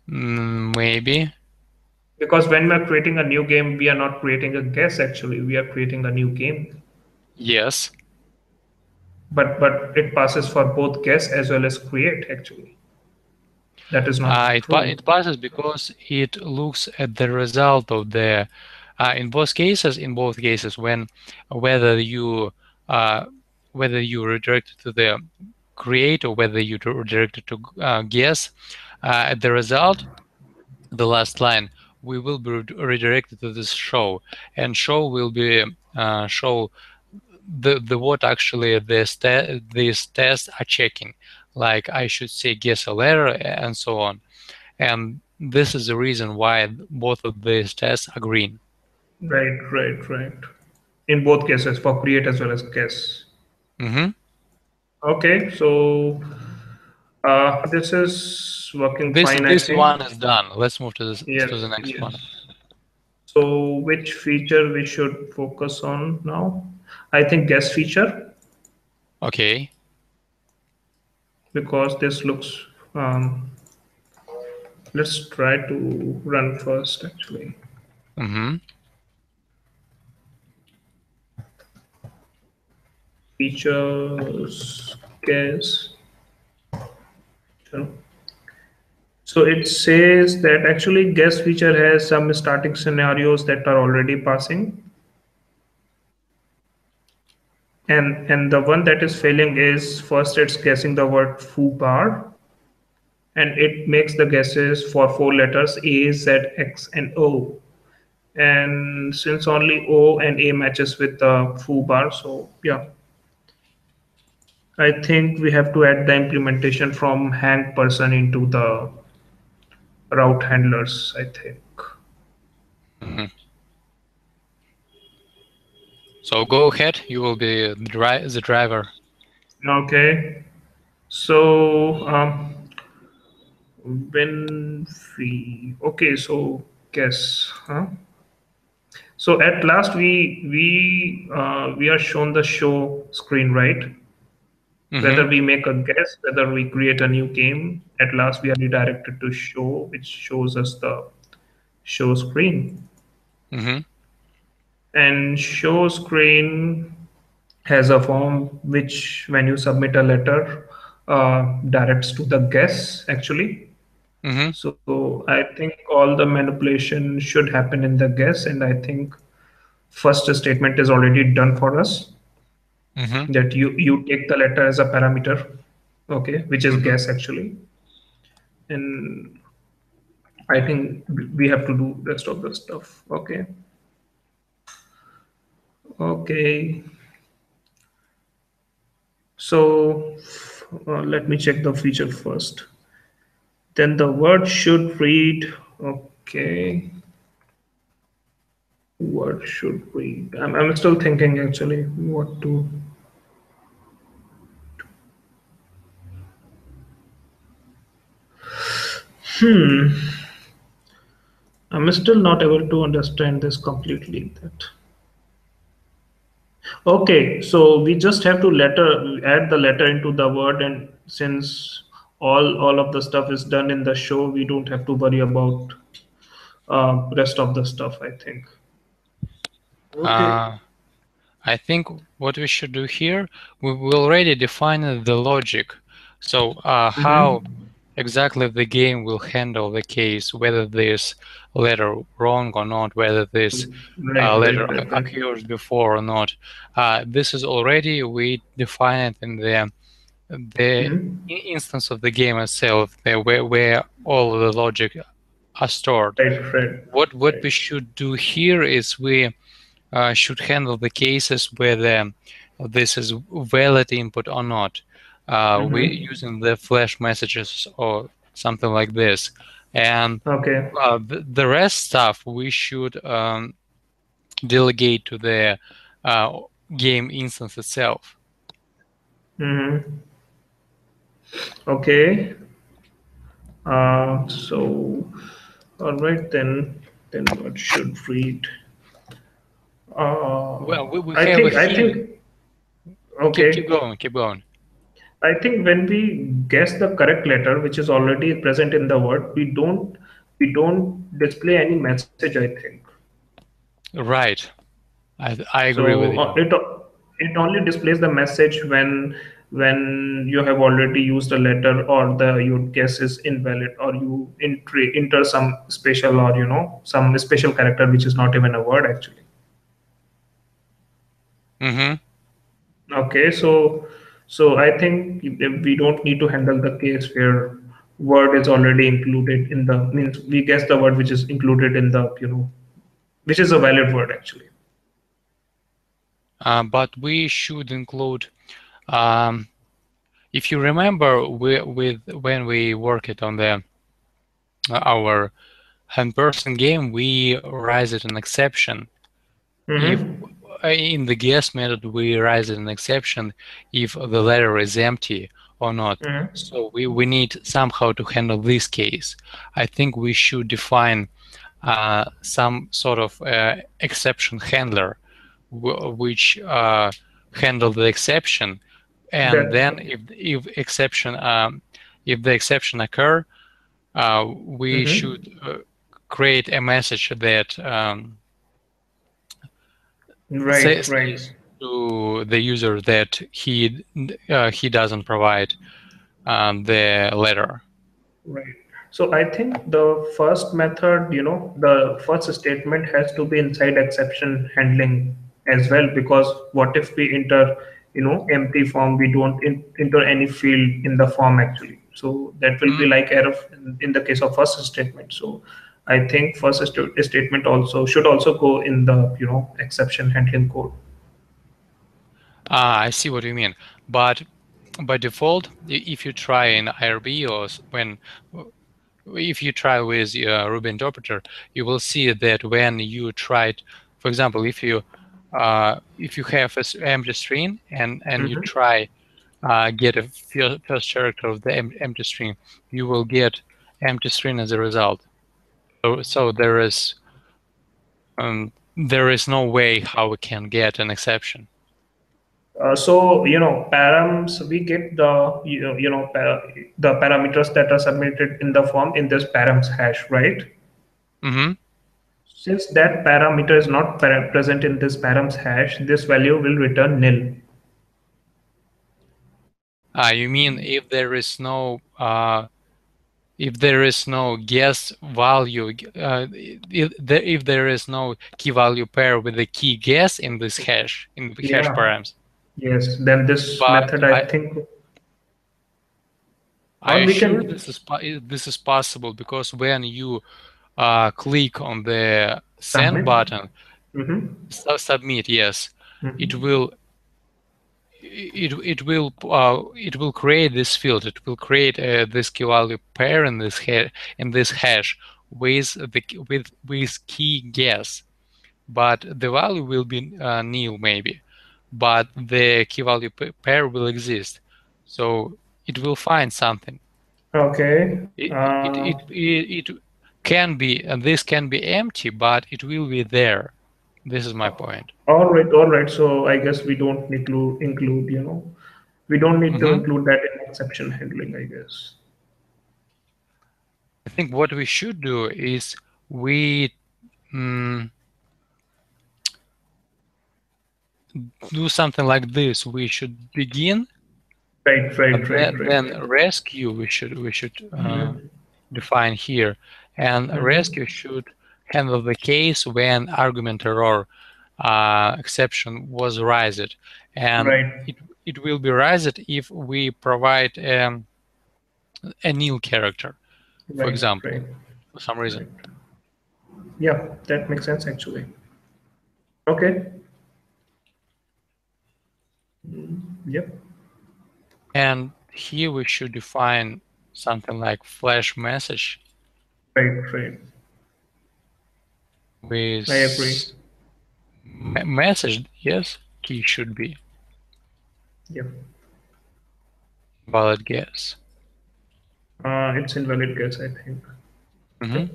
Maybe. Because when we are creating a new game, we are not creating a guess actually. We are creating a new game. Yes. But it passes for both guess as well as create actually. That is not true. It passes because it looks at the result of the in both cases when whether you uh, whether you redirect it to the create or whether you redirect it to guess at the result, the last line, we will be redirected to this show, and show will be show the what actually these tests are checking, like I should say guess a letter and so on. And this is the reason why both of these tests are green. Right, right, right. In both cases, for create as well as guess. hmm Okay, so this is working This fine, I this think. one is done. Let's move to Yes, to the next yes. one. So which feature we should focus on now? I think guess feature Okay. because this looks. Let's try to run first actually. hmm Features guess. So it says that actually guess feature has some starting scenarios that are already passing, and the one that is failing is first it's guessing the word foo bar, and it makes the guesses for four letters A, Z, X, and O. And since only O and A matches with the foo bar, so yeah, I think we have to add the implementation from hang person into the route handlers, I think. hmm So go ahead. You will be the driver. Okay. So when we okay, so guess, huh? So at last we are shown the show screen, right? hmm Whether we make a guess, whether we create a new game, at last we are redirected to show, which shows us the show screen. hmm And show screen has a form which, when you submit a letter, directs to the guess actually. hmm So I think all the manipulation should happen in the guess, and I think first statement is already done for us, hmm that you take the letter as a parameter, okay, which is hmm guess actually, and I think we have to do rest of the stuff. Okay, okay. So let me check the feature first. Then the word should read. Okay, word should read. I'm still thinking actually what to. I'm still not able to understand this completely. That okay, so we just have to letter add the letter into the word, and since all of the stuff is done in the show, we don't have to worry about rest of the stuff, I think. Okay. Uh, I think what we should do here, we already defined the logic. So how Mm-hmm. exactly the game will handle the case, whether this letter wrong or not, whether this Right, letter right, right, right. occurs before or not. This is already, we define it in the Mm-hmm. instance of the game itself, where all the logic are stored. Right, right, What right. we should do here is we should handle the cases whether this is valid input or not. We Mm-hmm. using the flash messages or something like this, and Okay. the rest stuff we should delegate to the uh, game instance itself. Mm-hmm. Okay. So, all right then. Then what should read? Well, we I have a think. I hint. think. Keep Okay. going, keep going. I think when we guess the correct letter, which is already present in the word, we don't display any message. I think Right. I agree with so. you. It only displays the message when you have already used a letter or the your guess is invalid or you enter some special or some special character which is not even a word actually. Mm-hmm. Okay, so I think we don't need to handle the case where word is already included in the means we guess the word which is included in the which is a valid word actually. But we should include, um, if you remember, with when we worked on the our 100% game, we raised an exception. If Mm-hmm. in the guess method we raise an exception if the letter is empty or not. Mm-hmm. So we need somehow to handle this case. I think we should define some sort of exception handler which handle the exception, and That then if the exception occur, we should mm-hmm. create a message that Right, right. says to the user that he doesn't provide the letter. Right. So I think the first method, the first statement has to be inside exception handling as well, because what if we enter, empty form, we don't enter any field in the form actually. So that will be Mhm. like error in the case of first statement. So I think first statement also should also go in the, exception handling code. I see what you mean. But by default, if you try in IRB or when if you try with Ruby interpreter, you will see that when you try, for example, if you have an empty string and you Mm-hmm. try get a first character of the empty string, you will get empty string as a result. So there is no way how we can get an exception. So params we get the the parameters that are submitted in the form in this params hash, right? Hmm. Since that parameter is not present in this params hash, this value will return nil. You mean if there is no guess value, if there is no key value pair with the key guess in this hash, in the hash Yeah. params. Yes. Then this But method, I think, I or we assure can. this is possible because when you click on the send Submit. button, Mm-hmm. submit, yes, it Mm-hmm. will it will create this field. It will create this key value pair in this hash with key guess, but the value will be nil maybe, but the key value pair will exist, so it will find something. Okay. It can be, and this can be empty, but it will be there. This is my point. All right. All right. So I guess we don't need to include. We don't need to Hmm. include that in exception handling, I guess. I think what we should do is we mm, do something like this. We should begin Right, right, right, right, Then right. rescue we should Mm-hmm. define here, and Mm-hmm. rescue should handle the case when argument error exception was raised, and Right, it will be raised if we provide a nil character, for right, example, right, for some reason. right. Yeah, that makes sense actually. Okay. Yep. And here we should define something like flash message Right, right. I agree. with message, yes, key should be Yep. valid guess. It's invalid guess, I think. Mm-hmm. Yep.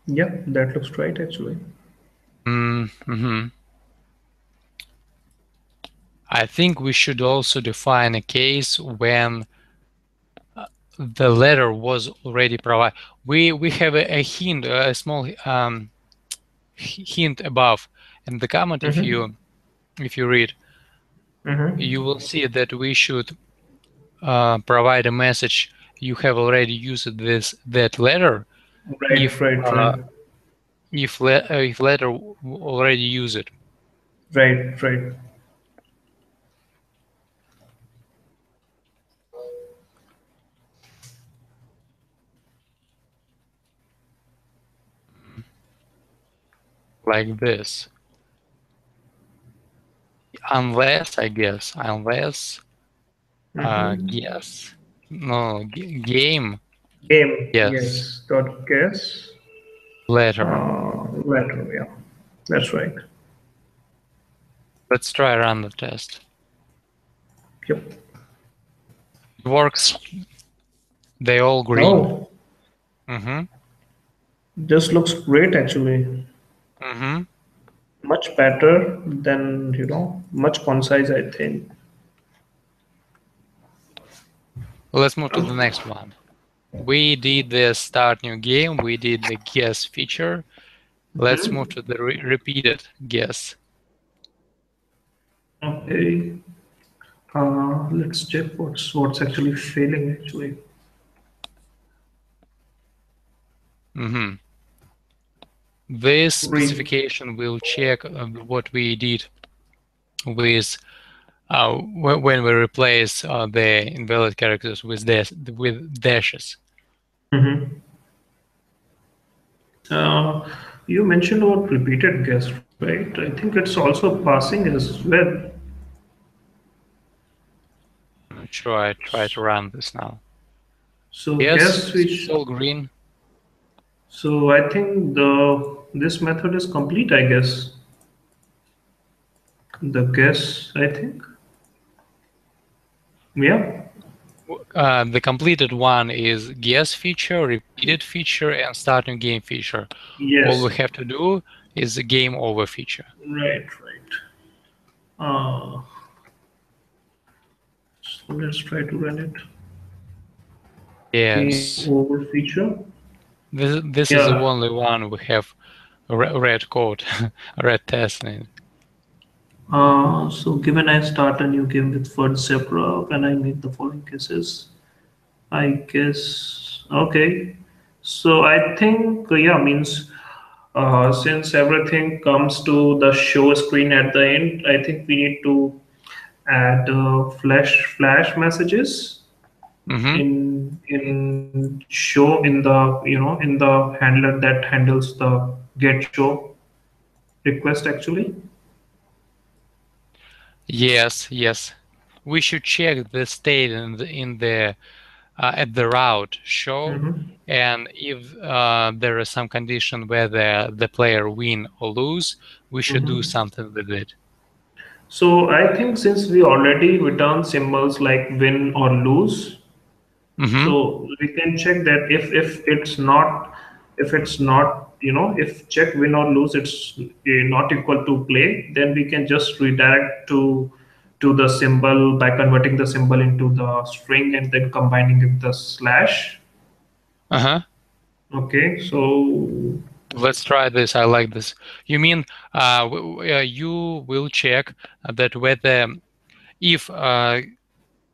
Yep, that looks right actually. Mm-hmm. I think we should also define a case when the letter was already provided. We have a hint, a small hint above, and the comment, Mm-hmm. if you read, you Mm-hmm. will see that we should provide a message. You have already used that letter Right, if right, right. if letter already use it, Right, right. like this. Unless, I guess, unless Mm-hmm. guess, no, game, Game, yes, yes. Dot guess. letter. Letter, yeah. That's right. Let's try run the test. Yep. It works. They all green. Oh, Mm-hmm. this looks great actually. Mm-hmm. Much better than, much concise, I think. Let's move to the next one. We did the start new game. We did the guess feature. Let's move to the repeated guess. Okay. Let's check what's actually failing actually. Mm-hmm. This Re specification will check what we did with when we replace the invalid characters with dashes. Mhm. Uh, you mentioned about repeated guess, right? I think it's also passing as well. Try to run this now. So Yes, guess it's which. all green. So I think the this method is complete. I guess the guess. I think. Yeah. The completed one is guess feature, repeated feature, and start new game feature. All Yes. we have to do is the game over feature. Right. Right. Uh, so let's try to run it. Game Yes, over feature. this is the Yeah. only one we have red code, red test in it. So given I start a new game with first zebra, when I make the following cases, I guess okay. So I think yeah means since everything comes to the show screen at the end, I think we need to add flash messages Mm-hmm. in show in the in the handler that handles the get show request actually. Yes. We should check the state in the at the route show, Hmm. and if there is some condition where the player win or lose, we should do Hmm. something with it. So I think since we already return symbols like win or lose, Mm-hmm. so we can check that if it's not if check win or lose it's not equal to play, then we can just redirect to the symbol by converting the symbol into the string and then combining it with the slash. Uh-huh. Okay, so Let's try this. I like this. You mean you will check that whether if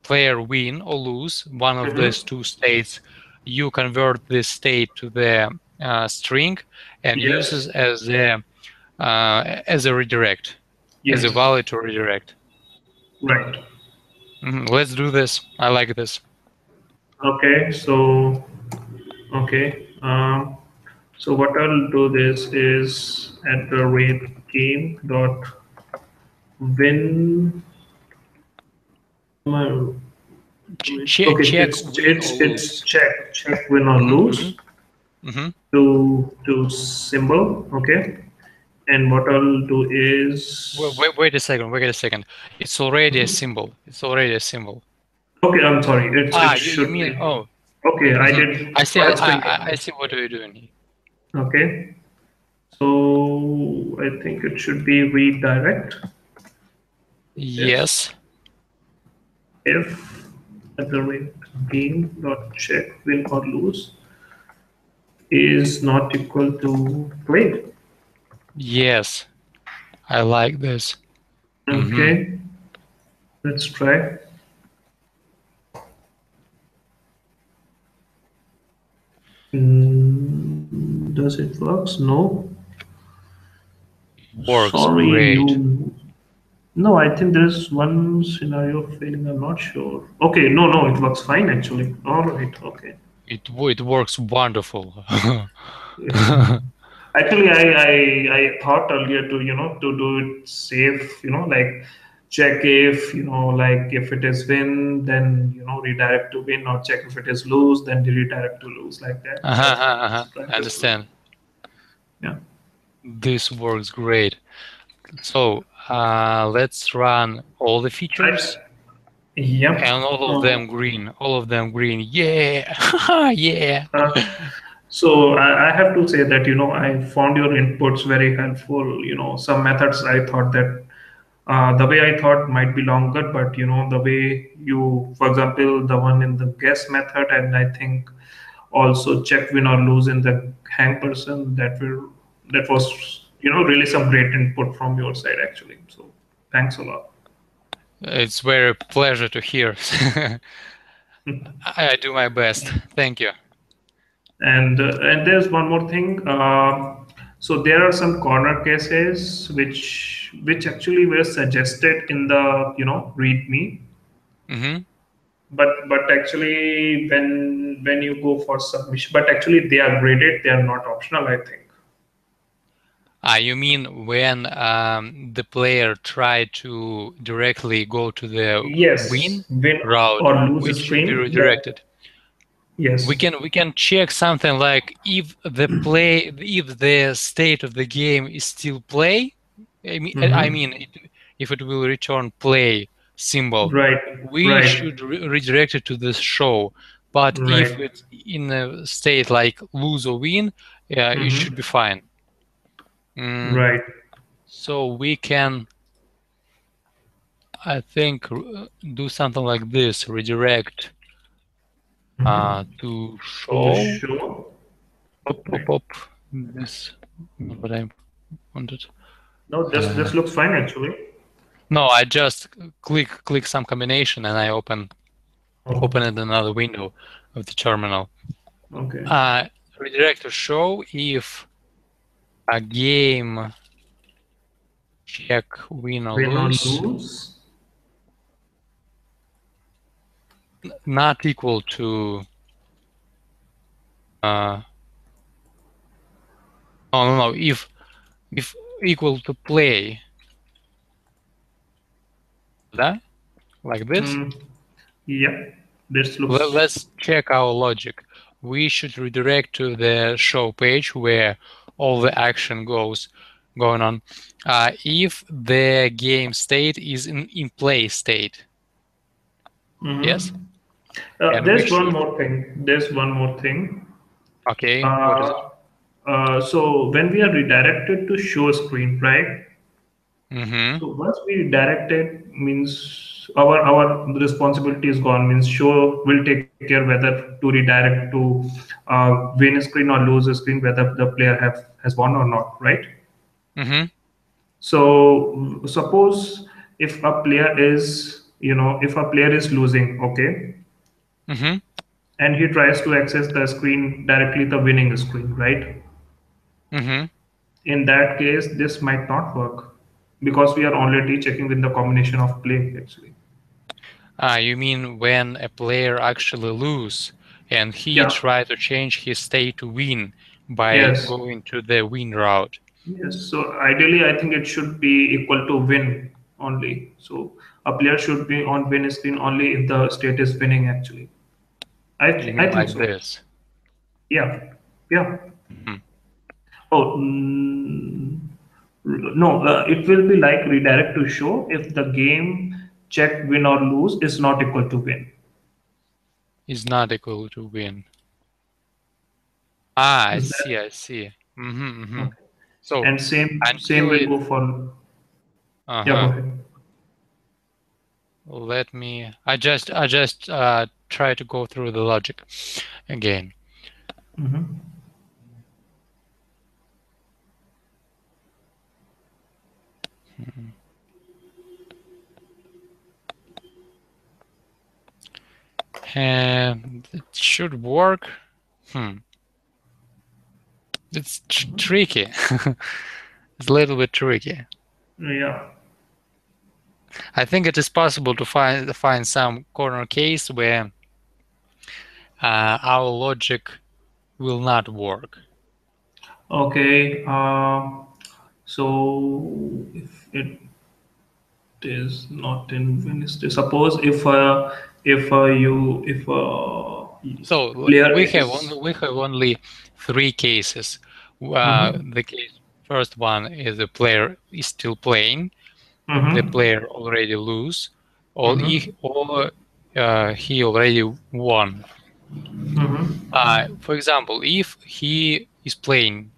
player win or lose one of these Mm-hmm. two states, you convert this state to the string and uses Yes. as a redirect, as a Yes. valid to redirect. Right. Let's do this. I like this. Okay. So okay. So what I'll do this is at the rate game dot win. Okay, Check it's win or lose. check win or Hmm lose hmm to symbol. Okay, and what I'll do is Wait a second. Wait a second. It's already a symbol. It's already a symbol. okay. I'm sorry. It You should mean be oh? okay. I hmm did. I see. Oh, it's been I see what you're doing. okay. So I think it should be redirect Yes. if at the rate game dot check win or lose is not equal to play. Yes. I like this. hmm Okay, let's try. Does it works? No. Works Sorry, great. you. No, I think there's one scenario failing. I'm not sure. Okay, no, it works fine actually. All right, okay. It works wonderful. Actually, I thought earlier to to do it safe. Like check if like if it is win, then redirect to win, or check if it is lose, then redirect to lose like that. Uh-huh, But uh-huh. let's try I this one. understand. Yeah. This works great. So let's run all the features I Yep. and all of them green. All of them green. Yeah. Yeah. Uh, so I have to say that I found your inputs very helpful. Some methods I thought that the way I thought might be longer, but the way you, for example, the one in the guess method, and I think also check win or lose in the hang person, that was really some great input from your side actually. So thanks a lot. It's very pleasure to hear. I do my best. Thank you. And there's one more thing. So there are some corner cases which actually were suggested in the README, hmm but actually when you go for submission, but actually they are graded. They are not optional, I think. You mean when the player tried to directly go to the Yes, win win route, or lose a which should be screen. Yeah. redirected? Yes. We can check something like if the state of the game is still play. I Mm-hmm. mean if it will return play symbol, Right. we Right. should redirect it to the show. But if Right. it's in a state like lose or win, it should be Mm-hmm. fine. Mm, Right. so we can, I think, do something like this: redirect to To the show. show. Pop, pop, Right. pop. This, not what I wanted. No, this Uh, looks fine actually. no, I just click some combination and I Oh, open it in another window of the terminal. okay. Uh, Redirect to show if a game check win or Win or lose lose. not equal to uh no if equal to play that like this. Hmm. Yeah, this looks Let's check our logic. We should redirect to the show page where all the action going on. If the game state is in play state, yes, hmm. and we There's one should. more thing. There's one more thing. Okay, what is it? Uh, so when we are redirected to show screen, right? Mm-hmm. So once we redirect it means our responsibility is gone. Means show will take care whether to redirect to win a screen or lose a screen, whether the player have has won or not, right? Mm-hmm. So suppose if a player is, if a player is losing, okay, Mm-hmm. and he tries to access the screen directly, the winning screen, right? Mm-hmm. In that case, this might not work because we are already checking with the combination of play actually. You mean when a player actually lose and he Yeah. try to change his state to win by Yes. going to the win route? Yes. So ideally, I think it should be equal to win only. So a player should be on win screen only if the state is winning actually. You I mean think like so. this? Yeah. Yeah. Mhm. Oh, no, it will be like redirect to show if the game check win or lose is not equal to win. Is not equal to win. Ah, I Is see, that I see. Mm-hmm, mm-hmm. okay? So And same until will it, go for, yeah, go uh-huh. ahead. Let me, I just try to go through the logic again. Hmm. And it should work. Hmm. It's tricky. It's a little bit tricky. Yeah. I think it is possible to find some corner case where our logic will not work. Okay. So if it is not in Wednesday, suppose if So player is. we have only three cases. Mm-hmm, The case first one is the player is still playing, the mm-hmm, player already lose, mm-hmm, or he already won. mm-hmm, For example, if he is playing,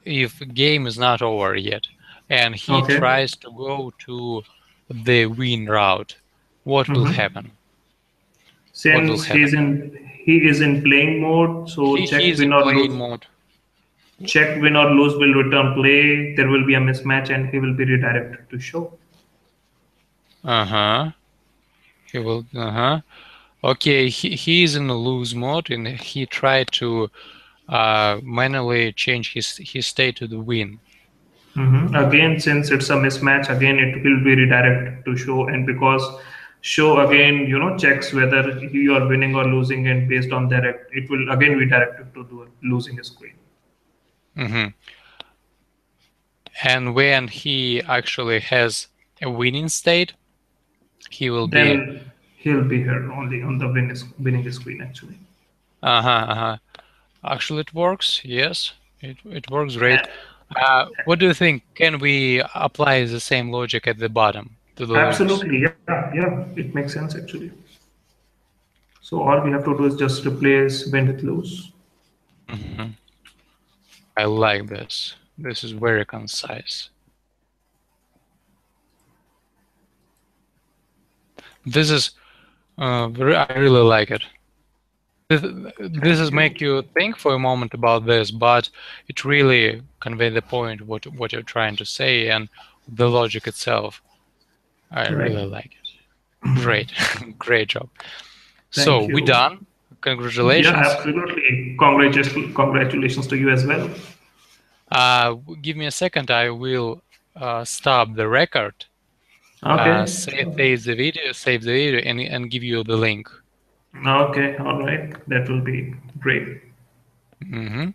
if game is not over yet, and he okay. tries to go to the win route, what will Mm-hmm. happen? What will Since happen? he is in playing mode, so He is in playing mode. check win or lose will return play. There will be a mismatch, and he will be redirected to show. Uh-huh. He will, uh-huh. Okay, he is in a lose mode and he tried to manually change his state to the win. Again, since it's a mismatch, again it will be redirected to show, and because show again, checks whether you are winning or losing, and based on that, it will again be directed to the losing screen. Hmm. And when he actually has a winning state, he will be, Then he'll be here only on the winning screen actually. uh-huh, uh-huh. Actually, it works. Yes, it works great. A- What do you think? Can we apply the same logic at the bottom to the losers? Absolutely, yeah, yeah, it makes sense actually. So all we have to do is just replace when it lose. Hmm. I like this. This is very concise. This is I really like it. This Thank is you. make you think for a moment about this, but it really convey the point what you're trying to say and the logic itself. I Right. really like it. Great, great job. So Thank we you. done. Yeah, Congratulations. absolutely. Congratulations to you as well. Give me a second. I will stop the record. Okay. Save the video, and give you the link. Okay. All right. That will be great. Hmm.